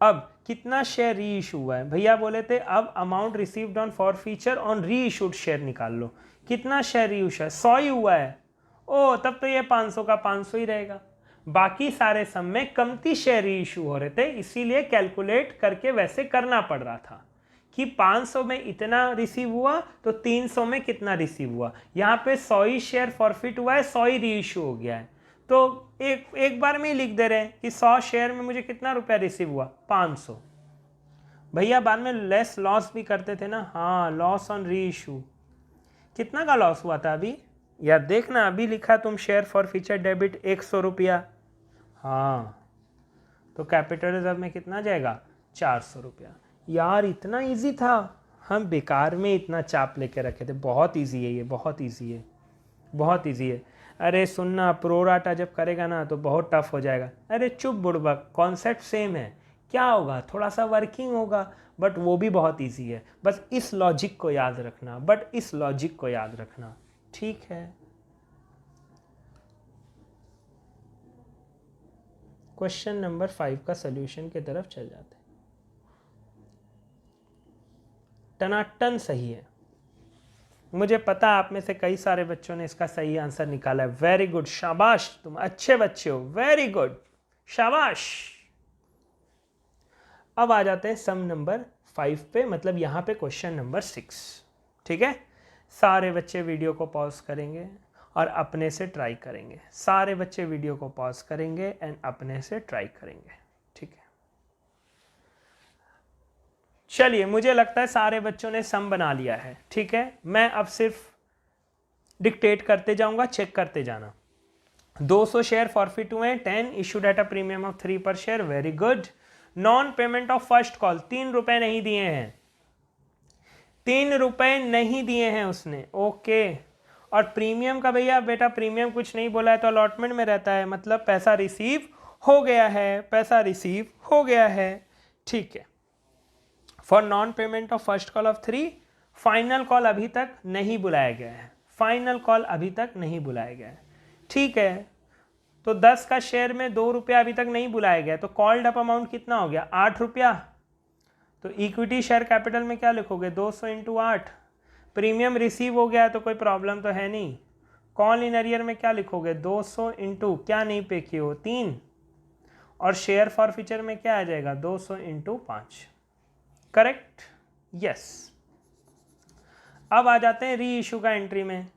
अब कितना शेयर री इशू हुआ है, भैया बोले थे अब amount received on for feature on री इशूड शेयर निकाल लो। कितना शेयर री इशू है, 100 ही हुआ है। ओ तब तो ये 500 का 500 ही रहेगा, बाकी सारे सम में कमती शेयर री इशू हो रहे थे, इसीलिए कैलकुलेट करके वैसे करना पड़ रहा था कि 500 में इतना रिसीव हुआ तो 300 में कितना रिसीव हुआ। यहाँ पे 100 ही शेयर फॉरफिट हुआ है, 100 ही री इशू हो गया है, तो एक बार में ही लिख दे रहे हैं कि 100 शेयर में मुझे कितना रुपया रिसीव हुआ, 500। भैया बाद में लेस लॉस भी करते थे ना, हाँ लॉस ऑन री इशू, कितना का लॉस हुआ था अभी यार देखना, अभी लिखा तुम शेयर फॉर फीचर डेबिट 100 रुपया, हाँ तो कैपिटल रिजर्व में कितना जाएगा, 400 रुपया। यार इतना इजी था, हम बेकार में इतना चाप लेके रखे थे। बहुत इजी है ये, बहुत इजी है, बहुत इजी है। अरे सुनना, प्रोराटा जब करेगा ना तो बहुत टफ हो जाएगा। अरे चुप बुड़बक, कॉन्सेप्ट सेम है, क्या होगा थोड़ा सा वर्किंग होगा, बट वो भी बहुत इजी है। बस इस लॉजिक को याद रखना, बट इस लॉजिक को याद रखना, ठीक है। क्वेश्चन नंबर 5 का सॉल्यूशन की तरफ चल जाते हैं। टनाटन सही है, मुझे पता आप में से कई सारे बच्चों ने इसका सही आंसर निकाला है। वेरी गुड, शाबाश, तुम अच्छे बच्चे हो, वेरी गुड, शाबाश। अब आ जाते हैं सम नंबर 5 पे, मतलब यहाँ पे क्वेश्चन नंबर 6। ठीक है, सारे बच्चे वीडियो को पॉज करेंगे और अपने से ट्राई करेंगे। सारे बच्चे वीडियो को पॉज करेंगे एंड अपने से ट्राई करेंगे। ठीक है, चलिए, मुझे लगता है सारे बच्चों ने सम बना लिया है। ठीक है, मैं अब सिर्फ डिक्टेट करते जाऊंगा, चेक करते जाना। 200 शेयर फॉरफिट हुए, 10 issued at a premium of 3 पर share, very good. Non payment of first call, 3 रुपए नहीं दिए हैं, 3 रुपए नहीं दिए हैं उसने, ओके। और प्रीमियम का भैया बेटा प्रीमियम कुछ नहीं बोला है तो अलॉटमेंट में रहता है, मतलब पैसा रिसीव हो गया है, पैसा रिसीव हो गया है। ठीक है, for non payment of first call of 3, final call अभी तक नहीं बुलाया गया है, फाइनल कॉल अभी तक नहीं बुलाया गया है। ठीक है, तो 10 का शेयर में 2 रुपया अभी तक नहीं बुलाया गया, तो कॉल्ड अप अमाउंट कितना हो गया, 8 रुपया। तो इक्विटी शेयर कैपिटल में क्या लिखोगे, 200 इंटू 8। प्रीमियम रिसीव हो गया तो कोई प्रॉब्लम तो है नहीं। कॉल इन अरियर में क्या लिखोगे, 200 इंटू क्या नहीं पे किए हो, 3। और शेयर फॉर फ्यूचर में क्या आ जाएगा, 200 इंटू 5। Correct, yes. अब आ जाते हैं री इशू का एंट्री में।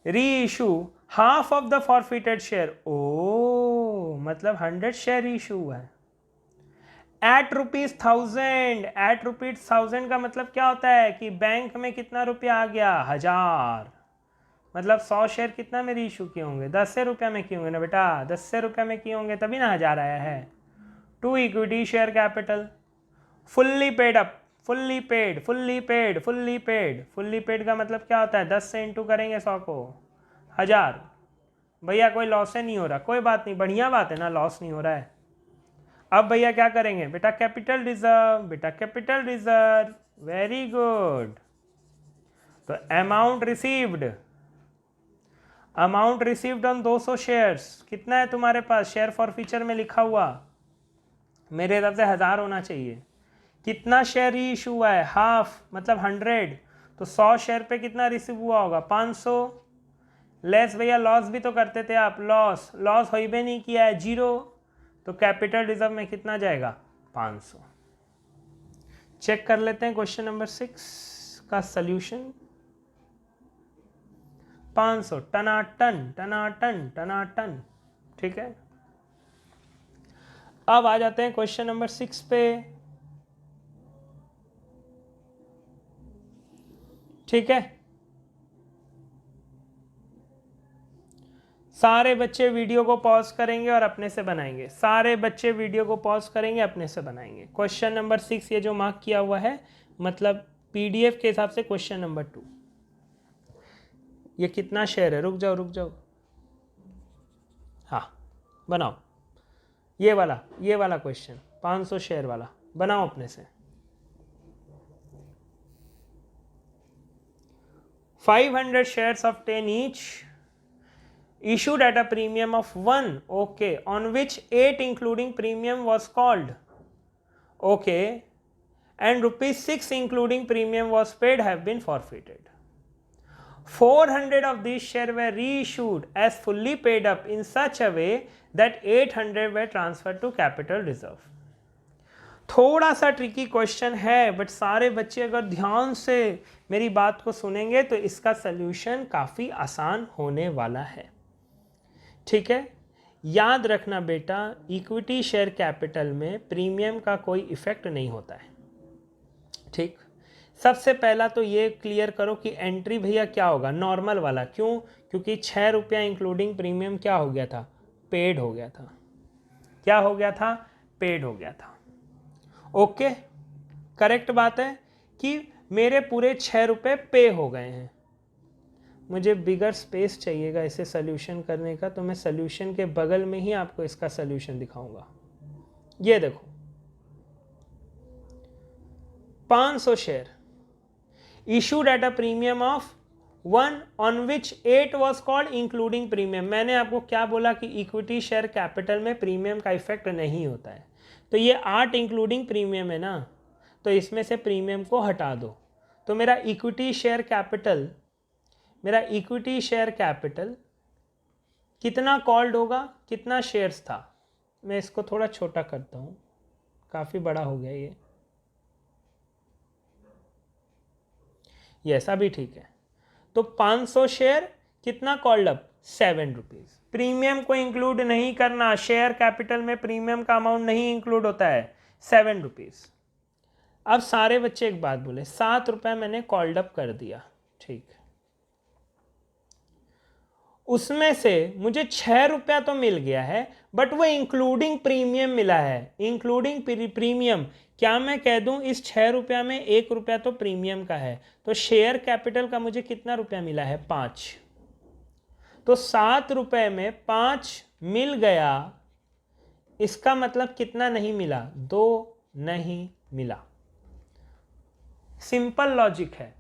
Reissue half of the forfeited share, oh मतलब 100 शेयर इशू हुआ है एट ₹1000। एट ₹1000 का मतलब क्या होता है कि बैंक में कितना रुपया आ गया, 1000। मतलब 100 शेयर कितना में री इशू किए होंगे, 10 रुपया में किए होंगे ना बेटा, 10 रुपया में किए होंगे तभी ना 1000 आया है। To equity share capital, fully paid up, fully paid, fully paid, fully paid. Fully paid का मतलब क्या होता है, 10 से इंटू करेंगे 100 को, 1000। भैया कोई लॉस नहीं हो रहा, कोई बात नहीं, बढ़िया बात है ना, लॉस नहीं हो रहा है। अब भैया क्या करेंगे बेटा, कैपिटल रिजर्व, बेटा कैपिटल रिजर्व, वेरी गुड। तो amount received, amount received on 200 shares, कितना है तुम्हारे पास शेयर फॉर फ्यूचर में लिखा हुआ, मेरे तरफ से 1000 होना चाहिए। कितना शेयर इशू हुआ है, हाफ मतलब 100, तो 100 शेयर पे कितना रिसीव हुआ होगा, 500। लेस भैया लॉस भी तो करते थे आप, लॉस, लॉस हो भी नहीं किया है, 0। तो कैपिटल रिजर्व में कितना जाएगा, 500। चेक कर लेते हैं क्वेश्चन नंबर 6 का सॉल्यूशन। 500, टनाटन टनाटन टनाटन। ठीक है, अब आ जाते हैं क्वेश्चन नंबर 6 पे। ठीक है, सारे बच्चे वीडियो को पॉज करेंगे और अपने से बनाएंगे। सारे बच्चे वीडियो को पॉज करेंगे, अपने से बनाएंगे। क्वेश्चन नंबर 6 ये जो मार्क किया हुआ है, मतलब पीडीएफ के हिसाब से क्वेश्चन नंबर 2। ये कितना शेयर है, रुक जाओ रुक जाओ, हाँ बनाओ, ये वाला क्वेश्चन 500 शेयर वाला बनाओ अपने से। 500 shares of 10 each issued at a premium of 1, okay, on which 8 including premium was called, okay, and ₹6 including premium was paid have been forfeited. 400 of these shares were reissued as fully paid up in such a way that 800 were transferred to capital reserve. थोड़ा सा tricky question है, but सारे बच्चे अगर ध्यान से मेरी बात को सुनेंगे तो इसका सल्यूशन काफ़ी आसान होने वाला है। ठीक है, याद रखना बेटा, इक्विटी शेयर कैपिटल में प्रीमियम का कोई इफेक्ट नहीं होता है। ठीक, सबसे पहला तो ये क्लियर करो कि एंट्री भैया क्या होगा, नॉर्मल वाला। क्यों, क्योंकि 6 रुपया इंक्लूडिंग प्रीमियम क्या हो गया था, पेड हो गया था। क्या हो गया था, पेड हो गया था। ओके, करेक्ट बात है कि मेरे पूरे 6 रुपये पे हो गए हैं। मुझे बिगर स्पेस चाहिएगा इसे सॉल्यूशन करने का, तो मैं सॉल्यूशन के बगल में ही आपको इसका सॉल्यूशन दिखाऊंगा। ये देखो, 500 share issued at a premium of 1 on which 8 was called including premium। मैंने आपको क्या बोला कि इक्विटी शेयर कैपिटल में प्रीमियम का इफेक्ट नहीं होता है, तो ये 8 इंक्लूडिंग प्रीमियम है ना, तो इसमें से प्रीमियम को हटा दो, तो मेरा इक्विटी शेयर कैपिटल कितना कॉल्ड होगा, कितना शेयर्स था। मैं इसको थोड़ा छोटा करता हूँ, काफ़ी बड़ा हो गया ये ऐसा भी ठीक है। तो 500 शेयर कितना कॉल्ड अप, 7 रुपीज़। प्रीमियम को इंक्लूड नहीं करना, शेयर कैपिटल में प्रीमियम का अमाउंट नहीं इंक्लूड होता है, 7 रुपीज़। अब सारे बच्चे एक बात बोले, 7 रुपये मैंने कॉल्ड अप कर दिया, ठीक, उसमें से मुझे 6 रुपया तो मिल गया है, बट वो इंक्लूडिंग प्रीमियम मिला है। इंक्लूडिंग प्रीमियम, क्या मैं कह दूं इस 6 रुपया में 1 रुपया तो प्रीमियम का है, तो शेयर कैपिटल का मुझे कितना रुपया मिला है, 5। तो 7 रुपये में 5 मिल गया, इसका मतलब कितना नहीं मिला, 2 नहीं मिला। सिंपल लॉजिक है,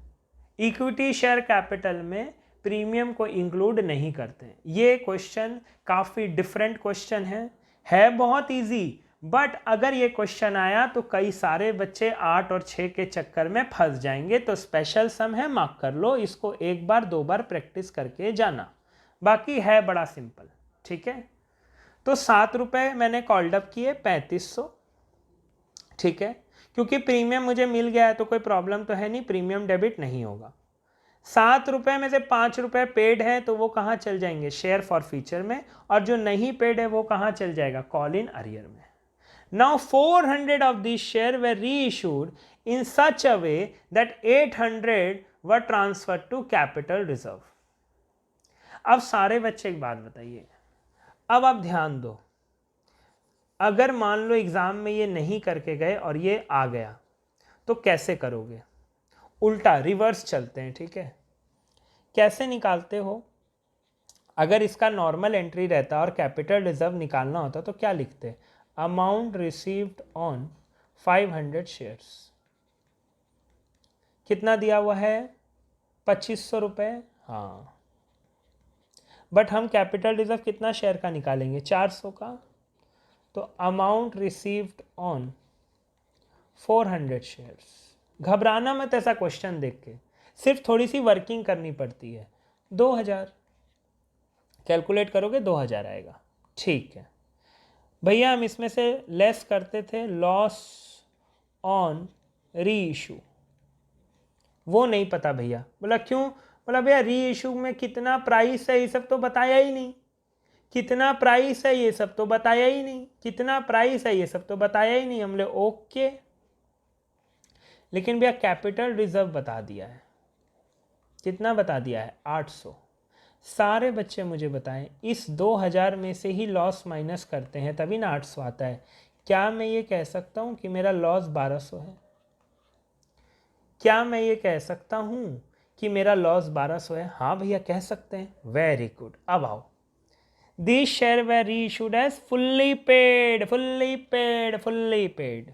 इक्विटी शेयर कैपिटल में प्रीमियम को इंक्लूड नहीं करते। ये क्वेश्चन काफ़ी डिफरेंट क्वेश्चन है बहुत इजी, बट अगर ये क्वेश्चन आया तो कई सारे बच्चे 8 और 6 के चक्कर में फंस जाएंगे। तो स्पेशल सम है, मार्क कर लो इसको, 1 बार 2 बार प्रैक्टिस करके जाना, बाकी है बड़ा सिंपल, ठीक है। तो 7 रुपये मैंने कॉल्ड अप किए, 3500, ठीक है, क्योंकि प्रीमियम मुझे मिल गया है तो कोई प्रॉब्लम तो है नहीं, प्रीमियम डेबिट नहीं होगा। 7 रुपये में से 5 रुपये पेड है, तो वो कहाँ चल जाएंगे, शेयर फॉर फ्यूचर में, और जो नहीं पेड है वो कहाँ चल जाएगा, कॉल इन अरियर में। Now 400 of this share were reissued in such a way that 800 were transfer to capital reserve. अब सारे बच्चे एक बात बताइए, अब आप ध्यान दो, अगर मान लो एग्जाम में ये नहीं करके गए और ये आ गया, तो कैसे करोगे, उल्टा रिवर्स चलते हैं, ठीक है। कैसे निकालते हो, अगर इसका नॉर्मल एंट्री रहता और कैपिटल रिजर्व निकालना होता तो क्या लिखते, अमाउंट रिसीव्ड ऑन 500 शेयर्स, कितना दिया हुआ है, 2500 रुपये, हाँ, बट हम कैपिटल रिजर्व कितना शेयर का निकालेंगे, 400 का, तो अमाउंट रिसीव्ड ऑन 400 शेयर्स। घबराना मत ऐसा क्वेश्चन देख के, सिर्फ थोड़ी सी वर्किंग करनी पड़ती है। 2000 कैलकुलेट करोगे 2000 आएगा, ठीक है भैया। हम इसमें से लेस करते थे लॉस ऑन री इशू, वो नहीं पता भैया। बोला क्यों, बोला भैया री इशू में कितना प्राइस है ये सब तो बताया ही नहीं, कितना प्राइस है ये सब तो बताया ही नहीं, कितना प्राइस है ये सब तो बताया ही नहीं। हमने ओके, लेकिन भैया कैपिटल रिजर्व बता दिया है, कितना बता दिया है, 800। सारे बच्चे मुझे बताएं, इस 2000 में से ही लॉस माइनस करते हैं तभी ना 800 आता है। क्या मैं ये कह सकता हूँ कि मेरा लॉस 1200 है, क्या मैं ये कह सकता हूँ कि मेरा लॉस 1200 है, हाँ भैया कह सकते हैं, वेरी गुड। अब आओ, this share were reissued as fully paid, fully paid, fully paid.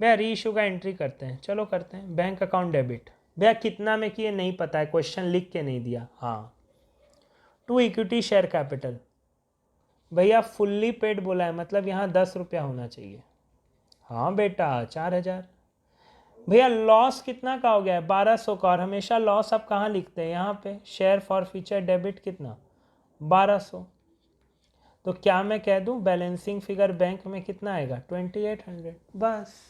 भैया री इशू का एंट्री करते हैं, चलो करते हैं, बैंक अकाउंट डेबिट। भैया कितना में किए नहीं पता है, क्वेश्चन लिख के नहीं दिया, हाँ। टू इक्विटी शेयर कैपिटल, भैया फुल्ली पेड बोला है, मतलब यहाँ 10 रुपया होना चाहिए, हाँ बेटा 4000। भैया लॉस कितना का हो गया है, 1200 का, और हमेशा लॉस आप कहाँ लिखते हैं, यहाँ पे शेयर फॉर फ्यूचर डेबिट कितना, 1200। तो क्या मैं कह दूँ बैलेंसिंग फिगर बैंक में कितना आएगा, 2800, बस।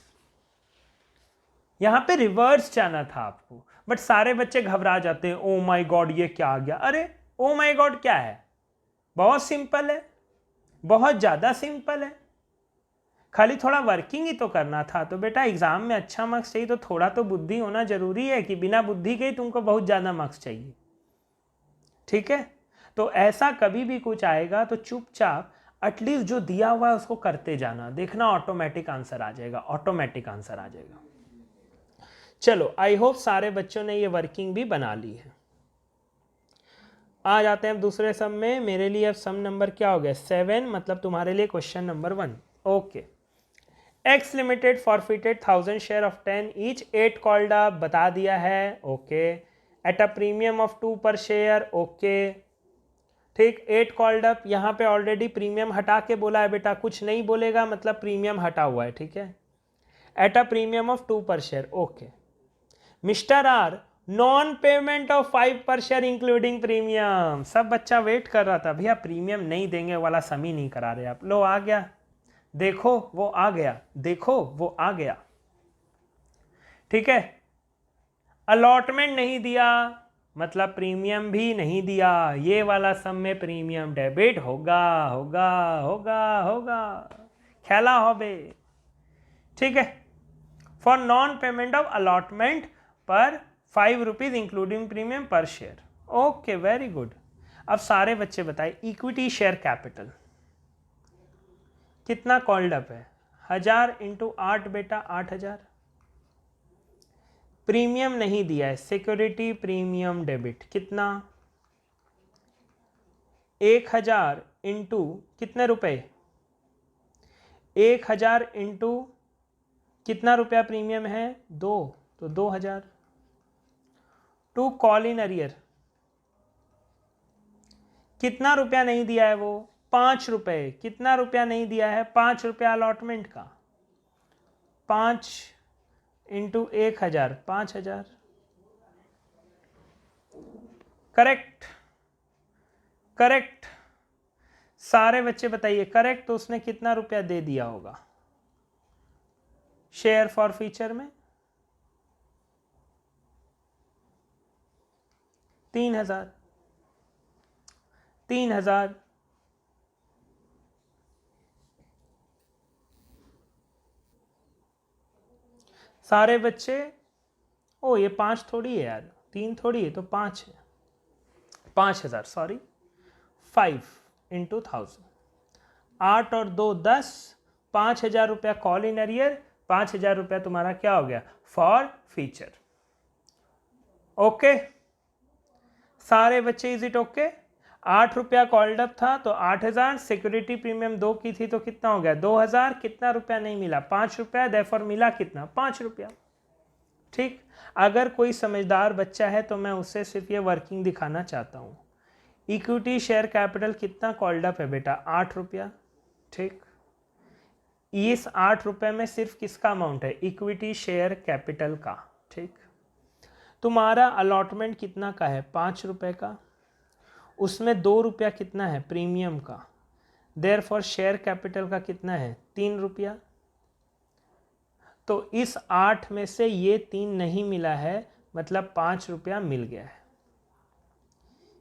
यहाँ पे रिवर्स जाना था आपको, बट सारे बच्चे घबरा जाते हैं, ओ माय गॉड ये क्या आ गया। अरे ओ माय गॉड क्या है, बहुत सिंपल है, बहुत ज़्यादा सिंपल है, खाली थोड़ा वर्किंग ही तो करना था। तो बेटा एग्जाम में अच्छा मार्क्स चाहिए तो थोड़ा तो बुद्धि होना जरूरी है, कि बिना बुद्धि के ही तुमको बहुत ज़्यादा मार्क्स चाहिए, ठीक है। तो ऐसा कभी भी कुछ आएगा तो चुपचाप एटलीस्ट जो दिया हुआ है उसको करते जाना, देखना ऑटोमेटिक आंसर आ जाएगा, ऑटोमेटिक आंसर आ जाएगा। चलो आई होप सारे बच्चों ने ये वर्किंग भी बना ली है। आ जाते हैं अब दूसरे सम में। मेरे लिए अब सम नंबर क्या हो गया, 7, मतलब तुम्हारे लिए question number 1। Okay, x limited forfeited 1000 share of 10 each, 8 called up बता दिया है, okay. Eight a premium of 2 per share, okay ठीक। 8 कॉल्ड अप, यहाँ पे ऑलरेडी प्रीमियम हटा के बोला है बेटा, कुछ नहीं बोलेगा मतलब प्रीमियम हटा हुआ है, ठीक है। Eight a premium of 2 per share, okay. Mister R, non payment of 5 per share including premium. सब बच्चा वेट कर रहा था, भैया प्रीमियम नहीं देंगे वाला समी नहीं करा रहे आप। लो आ गया, देखो वो आ गया, देखो वो आ गया, ठीक है। अलॉटमेंट नहीं दिया मतलब प्रीमियम भी नहीं दिया, ये वाला सम में प्रीमियम डेबिट होगा होगा होगा होगा, खेला होबे, ठीक है। For non payment of allotment पर 5 रुपीज इंक्लूडिंग प्रीमियम पर शेयर, ओके वेरी गुड। अब सारे बच्चे बताए इक्विटी शेयर कैपिटल कितना कॉल्ड अप है, 1000 इंटू 8 बेटा 8000। प्रीमियम नहीं दिया है, सिक्योरिटी प्रीमियम डेबिट कितना, 1000 इंटू कितने रुपए, 1000 इंटू कितना रुपया प्रीमियम है 2, तो 2000। टू कॉल इन अरियर कितना रुपया नहीं दिया है वो, 5 रुपए। कितना रुपया नहीं दिया है, 5 रुपया अलॉटमेंट का, 5 इंटू 1000, 5000। करेक्ट करेक्ट, सारे बच्चे बताइए करेक्ट। तो उसने कितना रुपया दे दिया होगा शेयर फॉर फ्यूचर में, 3000। 3000 सारे बच्चे, ओ ये 5 थोड़ी है यार, 3 थोड़ी है, तो 5 है, 5000 सॉरी, 5 इंटू 1000, 8 और 2 10, 5000 रुपया कॉल इन अरियर, 5000 रुपया तुम्हारा क्या हो गया फॉर फ्यूचर, ओके। सारे बच्चे इज इट ओके। 8 रुपया कॉल्ड अप था तो 8000, सिक्योरिटी प्रीमियम 2 की थी तो कितना हो गया 2000। कितना रुपया नहीं मिला 5 रुपया, देयरफॉर मिला कितना 5 रुपया, ठीक। अगर कोई समझदार बच्चा है तो मैं उससे सिर्फ ये वर्किंग दिखाना चाहता हूँ। इक्विटी शेयर कैपिटल कितना कॉल्ड अप है बेटा 8 रुपया, ठीक। इस 8 रुपये में सिर्फ किसका अमाउंट है, इक्विटी शेयर कैपिटल का, ठीक। तुम्हारा अलॉटमेंट कितना का है 5 रुपये का, उसमें 2 रुपया कितना है प्रीमियम का, देयरफॉर शेयर कैपिटल का कितना है 3 रुपया। तो इस 8 में से ये 3 नहीं मिला है, मतलब 5 रुपया मिल गया है।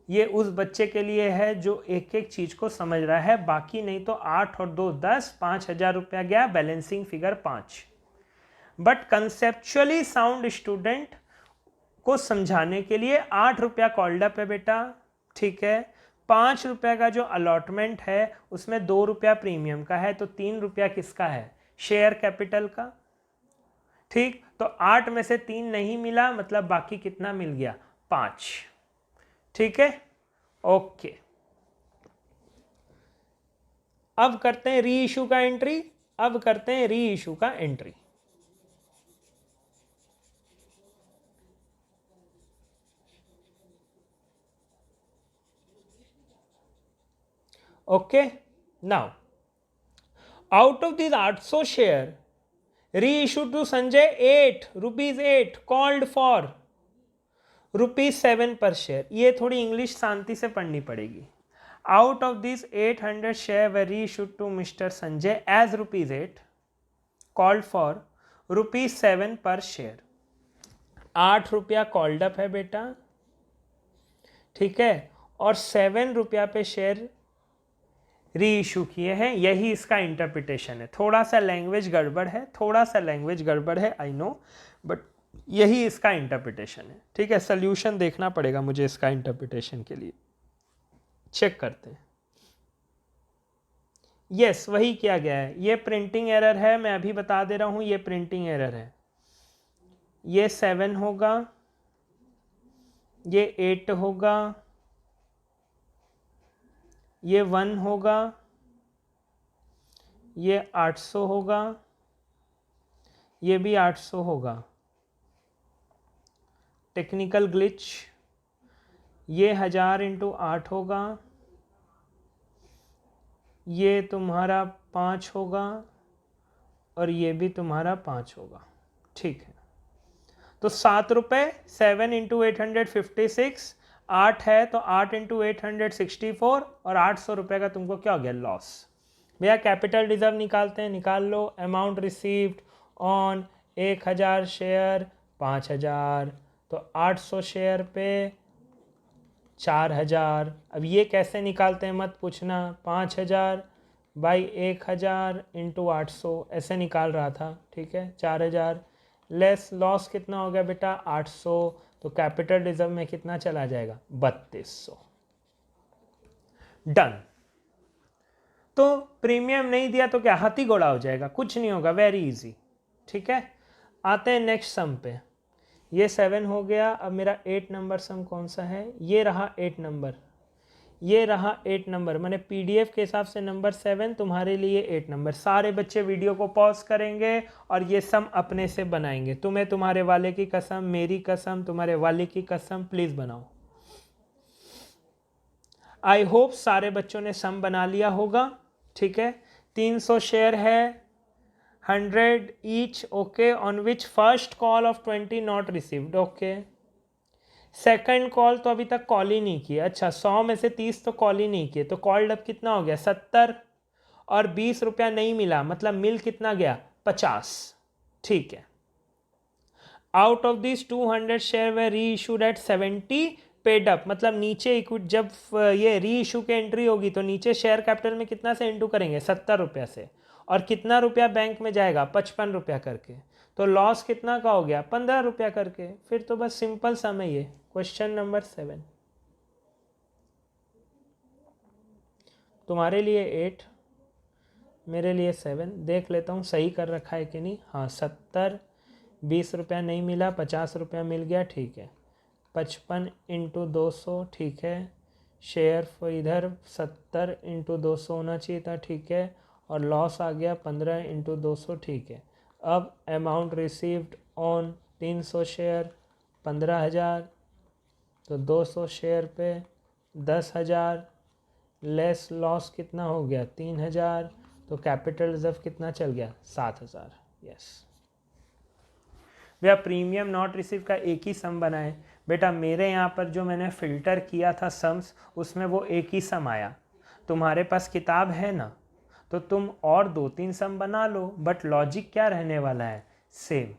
ये उस बच्चे के लिए है जो एक एक चीज को समझ रहा है, बाकी नहीं तो 8 और 2 10, 5000 रुपया गया, balancing figure 5। But conceptually sound student को समझाने के लिए 8 रुपया कॉल्ड अप है बेटा, ठीक है। 5 रुपया का जो अलॉटमेंट है उसमें 2 रुपया प्रीमियम का है, तो 3 रुपया किसका है शेयर कैपिटल का, ठीक। तो 8 में से 3 नहीं मिला, मतलब बाकी कितना मिल गया 5, ठीक है, ओके। अब करते हैं री इशू का एंट्री, अब करते हैं री इशू का entry. Okay, now out of these 800 share reissued to Sanjay 8 rupees 8 called for rupees 7 per share। ये थोड़ी इंग्लिश शांति से पढ़नी पड़ेगी। Out of these 800 share were reissued to Mr. Sanjay as rupees 8 called for rupees 7 per share। 8 रुपया called up है बेटा, ठीक है, और 7 रुपया पे शेयर री इशू किए हैं, यही इसका इंटरप्रिटेशन है। थोड़ा सा लैंग्वेज गड़बड़ है, थोड़ा सा लैंग्वेज गड़बड़ है, आई नो, बट यही इसका इंटरप्रिटेशन है, ठीक है। सोल्यूशन देखना पड़ेगा मुझे इसका इंटरप्रिटेशन के लिए, चेक करते हैं। यस वही किया गया है, ये प्रिंटिंग एरर है, मैं अभी बता दे रहा हूँ, ये प्रिंटिंग एरर है। ये 7 होगा, ये 8 होगा, ये 1 होगा, ये 800 होगा, ये भी 800 होगा। टेक्निकल ग्लिच ये 1000 इंटू 8 होगा, ये तुम्हारा 5 होगा और ये भी तुम्हारा 5 होगा। ठीक है, तो 7 रुपये, 7 इंटू 856, 8 है तो 8 इंटू 864 और 800 रुपये का तुमको क्या हो गया, लॉस। भैया कैपिटल रिजर्व निकालते हैं, निकाल लो। अमाउंट रिसीव्ड ऑन 1000 शेयर 5000, तो 800 शेयर पे 4000। अब ये कैसे निकालते हैं मत पूछना, 5000 बाई 1000 इंटू 800 ऐसे निकाल रहा था। ठीक है, 4000 लेस लॉस कितना हो गया बेटा, 800, तो कैपिटल रिजर्व में कितना चला जाएगा, 3200। डन। तो प्रीमियम नहीं दिया तो क्या हाथी घोड़ा हो जाएगा, कुछ नहीं होगा, वेरी इजी। ठीक है, आते हैं नेक्स्ट सम पे। ये 7 हो गया। अब मेरा 8 नंबर सम कौन सा है, ये रहा 8 नंबर, ये रहा 8 नंबर। मैंने पीडीएफ के हिसाब से नंबर 7, तुम्हारे लिए 8 नंबर। सारे बच्चे वीडियो को पॉज करेंगे और ये सम अपने से बनाएंगे। तुम्हें तुम्हारे वाले की कसम, मेरी कसम, तुम्हारे वाले की कसम, प्लीज़ बनाओ। आई होप सारे बच्चों ने सम बना लिया होगा। ठीक है, 300 शेयर है, 100 each. Okay, on which first call of 20 not received. Okay, second call तो अभी तक कॉल ही नहीं किया। अच्छा, 100 में से 30 तो कॉल ही नहीं किए, तो कॉल्ड अप कितना हो गया, 70, और 20 रुपया नहीं मिला, मतलब मिल कितना गया, 50। ठीक है, out of this 200 share were री इशूड एट 70 पेड अप, मतलब नीचे इक्विटी, जब ये री इशू की एंट्री होगी तो नीचे शेयर कैपिटल में कितना से इंटू करेंगे, 70 रुपया से, और कितना रुपया बैंक में जाएगा, 55 रुपया करके। तो लॉस कितना का हो गया, 15 रुपया करके। फिर तो बस सिंपल सम है ये। क्वेश्चन नंबर 7 तुम्हारे लिए 8, मेरे लिए 7। देख लेता हूँ सही कर रखा है कि नहीं। हाँ, 70, 20 रुपया नहीं मिला, 50 रुपया मिल गया। ठीक है, 55 इंटू 200। ठीक है, शेयर इधर 70 इंटू 200 होना चाहिए था। ठीक है, और लॉस आ गया 15 इंटू 200। ठीक है, अब अमाउंट रिसीव्ड ऑन 300 शेयर 15,000, तो 200 शेयर पे 10,000 लेस लॉस कितना हो गया, 3,000, तो कैपिटल रिजर्व कितना चल गया, 7,000। यस भैया, प्रीमियम नॉट रिसीव का एक ही सम बनाए। बेटा मेरे यहाँ पर जो मैंने फ़िल्टर किया था सम्स, उसमें वो एक ही सम आया। तुम्हारे पास किताब है ना, तो तुम और 2-3 सम बना लो, बट लॉजिक क्या रहने वाला है, सेम।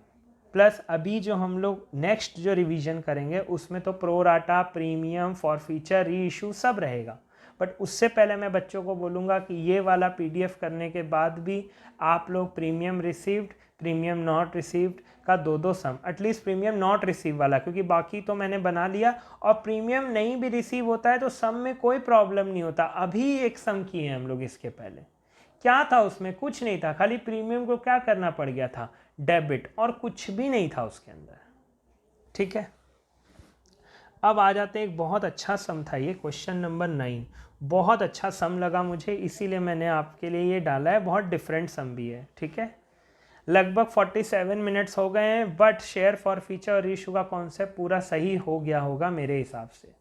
प्लस अभी जो हम लोग नेक्स्ट जो रिवीजन करेंगे उसमें तो प्रोराटा, प्रीमियम, फॉरफीचर, री इशू सब रहेगा। बट उससे पहले मैं बच्चों को बोलूँगा कि ये वाला पीडीएफ करने के बाद भी आप लोग premium received, premium not received का 2-2 सम, एटलीस्ट प्रीमियम नॉट रिसीव वाला, क्योंकि बाकी तो मैंने बना लिया। और प्रीमियम नहीं भी रिसीव होता है तो सम में कोई प्रॉब्लम नहीं होता। अभी एक सम किए हैं हम लोग, इसके पहले क्या था उसमें, कुछ नहीं था, खाली प्रीमियम को क्या करना पड़ गया था, डेबिट, और कुछ भी नहीं था उसके अंदर। ठीक है, अब आ जाते हैं, एक बहुत अच्छा सम था ये, क्वेश्चन नंबर 9। बहुत अच्छा सम लगा मुझे, इसीलिए मैंने आपके लिए ये डाला है। बहुत डिफरेंट सम भी है। ठीक है, लगभग 47 मिनट्स हो गए हैं, बट शेयर फॉर फीचर और इशू का कॉन्सेप्ट पूरा सही हो गया होगा मेरे हिसाब से।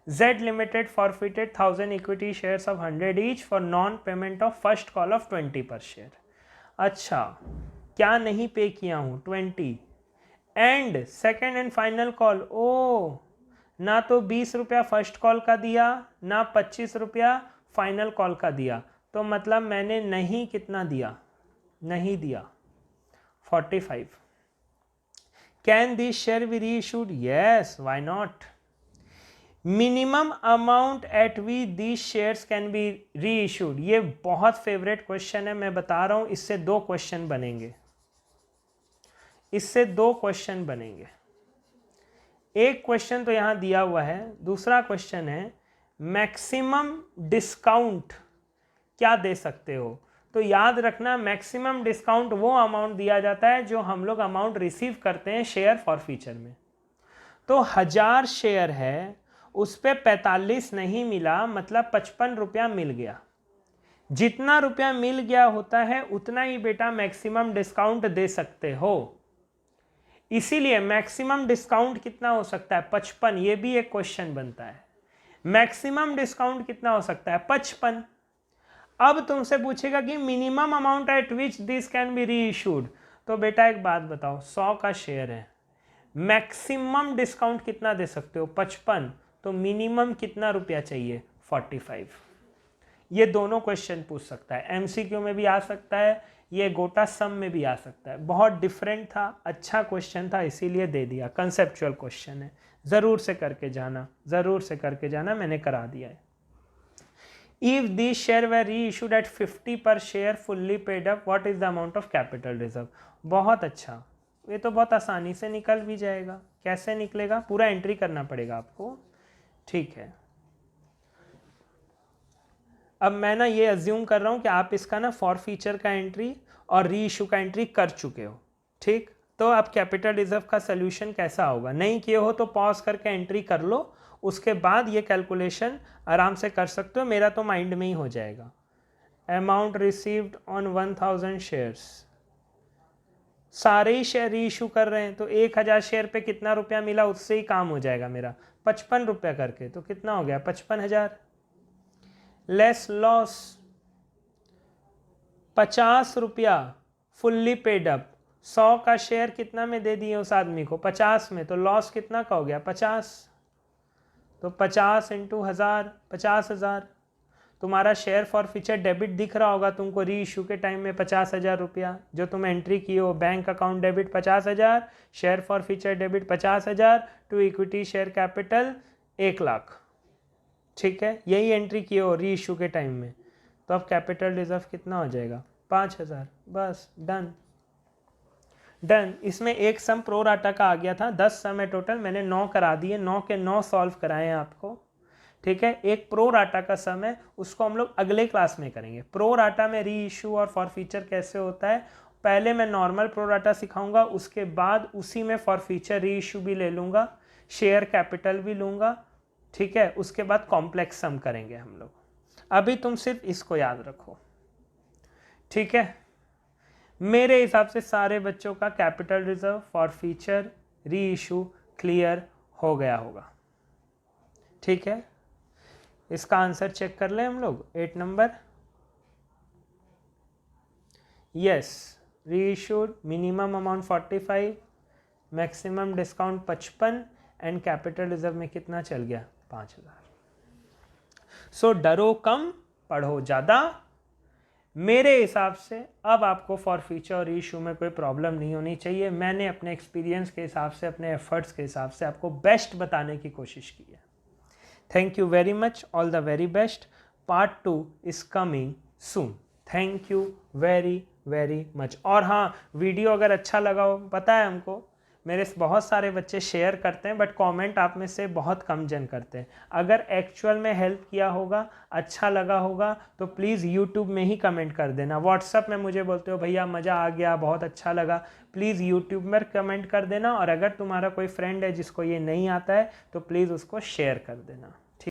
Z Limited forfeited 1000 equity shares of 100 each for non-payment of first call of 20 per share। अच्छा, क्या नहीं पे किया हूँ, 20, and second and final call. Oh, ना तो 20 रुपया फर्स्ट कॉल का दिया, ना 25 रुपया फाइनल कॉल का दिया, तो मतलब मैंने नहीं कितना दिया, नहीं दिया 45। Can this share be reissued, yes, why not. Minimum amount at we this shares can be reissued, ये बहुत फेवरेट क्वेश्चन है, मैं बता रहा हूं। इससे 2 क्वेश्चन बनेंगे, इससे 2 क्वेश्चन बनेंगे। एक क्वेश्चन तो यहां दिया हुआ है, दूसरा क्वेश्चन है मैक्सिमम डिस्काउंट क्या दे सकते हो। तो याद रखना, मैक्सिमम डिस्काउंट वो अमाउंट दिया जाता है जो हम लोग अमाउंट रिसीव करते हैं शेयर फॉर फीचर में। तो 1000 शेयर है, उस पर 45 नहीं मिला, मतलब 55 रुपया मिल गया। जितना रुपया मिल गया होता है उतना ही बेटा मैक्सिमम डिस्काउंट दे सकते हो। इसीलिए मैक्सिमम डिस्काउंट कितना हो सकता है 55, ये भी एक क्वेश्चन बनता है। मैक्सिमम डिस्काउंट कितना हो सकता है 55। अब तुमसे पूछेगा कि minimum amount eight which this can be री इशूड, तो बेटा एक बात बताओ, 100 का शेयर है, मैक्सिमम डिस्काउंट कितना दे सकते हो 55, तो मिनिमम कितना रुपया चाहिए 45। ये दोनों क्वेश्चन पूछ सकता है, एमसीक्यू में भी आ सकता है, ये गोटा सम में भी आ सकता है। बहुत डिफरेंट था, अच्छा क्वेश्चन था, इसीलिए दे दिया। कंसेप्चुअल क्वेश्चन है, ज़रूर से करके जाना, ज़रूर से करके जाना, मैंने करा दिया है। If these share were reissued at 50 per share fully paid up, what is the amount of capital reserve? बहुत अच्छा, ये तो बहुत आसानी से निकल भी जाएगा। कैसे निकलेगा, पूरा एंट्री करना पड़ेगा आपको, ठीक है। अब मैं ना ये अज्यूम कर रहा हूँ कि आप इसका ना फॉर फीचर का एंट्री और री इशू का एंट्री कर चुके हो, ठीक। तो अब कैपिटल रिजर्व का सोल्यूशन कैसा होगा, नहीं किए हो तो पॉज करके एंट्री कर लो, उसके बाद ये कैलकुलेशन आराम से कर सकते हो, मेरा तो माइंड में ही हो जाएगा। अमाउंट रिसीव्ड ऑन 1000 शेयर्स, सारे ही शेयर री इशू कर रहे हैं, तो 1000 शेयर पे कितना रुपया मिला उससे ही काम हो जाएगा मेरा, 55 रुपया करके, तो कितना हो गया 55,000। लेस लॉस 50 रुपया फुल्ली पेड अप, 100 का शेयर कितना में दे दिए उस आदमी को 50 में, तो लॉस कितना का हो गया 50, तो 50 × 1000 50,000। तुम्हारा शेयर फॉर फीचर डेबिट दिख रहा होगा तुमको री इशू के टाइम में 50,000 रुपया जो तुम एंट्री किए हो, bank account debit 50,000, share forfeiture debit 50,000, to equity share capital 1 lakh, ठीक है, यही एंट्री किए हो री इशू के टाइम में। तो अब कैपिटल रिजर्व कितना हो जाएगा 5,000, बस डन डन। इसमें एक सम प्रो राटा का आ गया था, 10 सम है टोटल, मैंने 9 करा दिए, 9 के 9 सॉल्व कराए हैं आपको, ठीक है। एक प्रो राटा का सम है, उसको हम लोग अगले क्लास में करेंगे। प्रो राटा में री इशू और फॉर फीचर कैसे होता है, पहले मैं नॉर्मल प्रो राटा सिखाऊंगा, उसके बाद उसी में फॉर फीचर री इशू भी ले लूँगा, शेयर कैपिटल भी लूँगा, ठीक है। उसके बाद कॉम्प्लेक्स सम करेंगे हम लोग। अभी तुम सिर्फ इसको याद रखो, ठीक है। मेरे हिसाब से सारे बच्चों का कैपिटल रिजर्व, फॉर फीचर, री इशू क्लियर हो गया होगा, ठीक है। इसका आंसर चेक कर लें हम लोग, 8 नंबर। यस, री issued minimum amount 45, maximum discount 55 and capital reserve में कितना चल गया 5,000। सो डरो कम पढ़ो ज़्यादा। मेरे हिसाब से अब आपको फॉर फ्यूचर और इशू में कोई प्रॉब्लम नहीं होनी चाहिए। मैंने अपने एक्सपीरियंस के हिसाब से, अपने एफर्ट्स के हिसाब से आपको बेस्ट बताने की कोशिश की है। Thank you very much, all the very best. Part 2 is coming soon. Thank you very very much. और हाँ, वीडियो अगर अच्छा लगा हो, पता है हमको मेरे बहुत सारे बच्चे शेयर करते हैं, बट कमेंट आप में से बहुत कम जन करते हैं। अगर एक्चुअल में हेल्प किया होगा, अच्छा लगा होगा, तो प्लीज़ यूट्यूब में ही कमेंट कर देना। व्हाट्सअप में मुझे बोलते हो भैया मज़ा आ गया, बहुत अच्छा लगा, प्लीज़ यूट्यूब में कमेंट कर देना। और अगर तुम्हारा कोई फ्रेंड है जिसको ये नहीं आता है तो प्लीज़ उसको शेयर कर देना।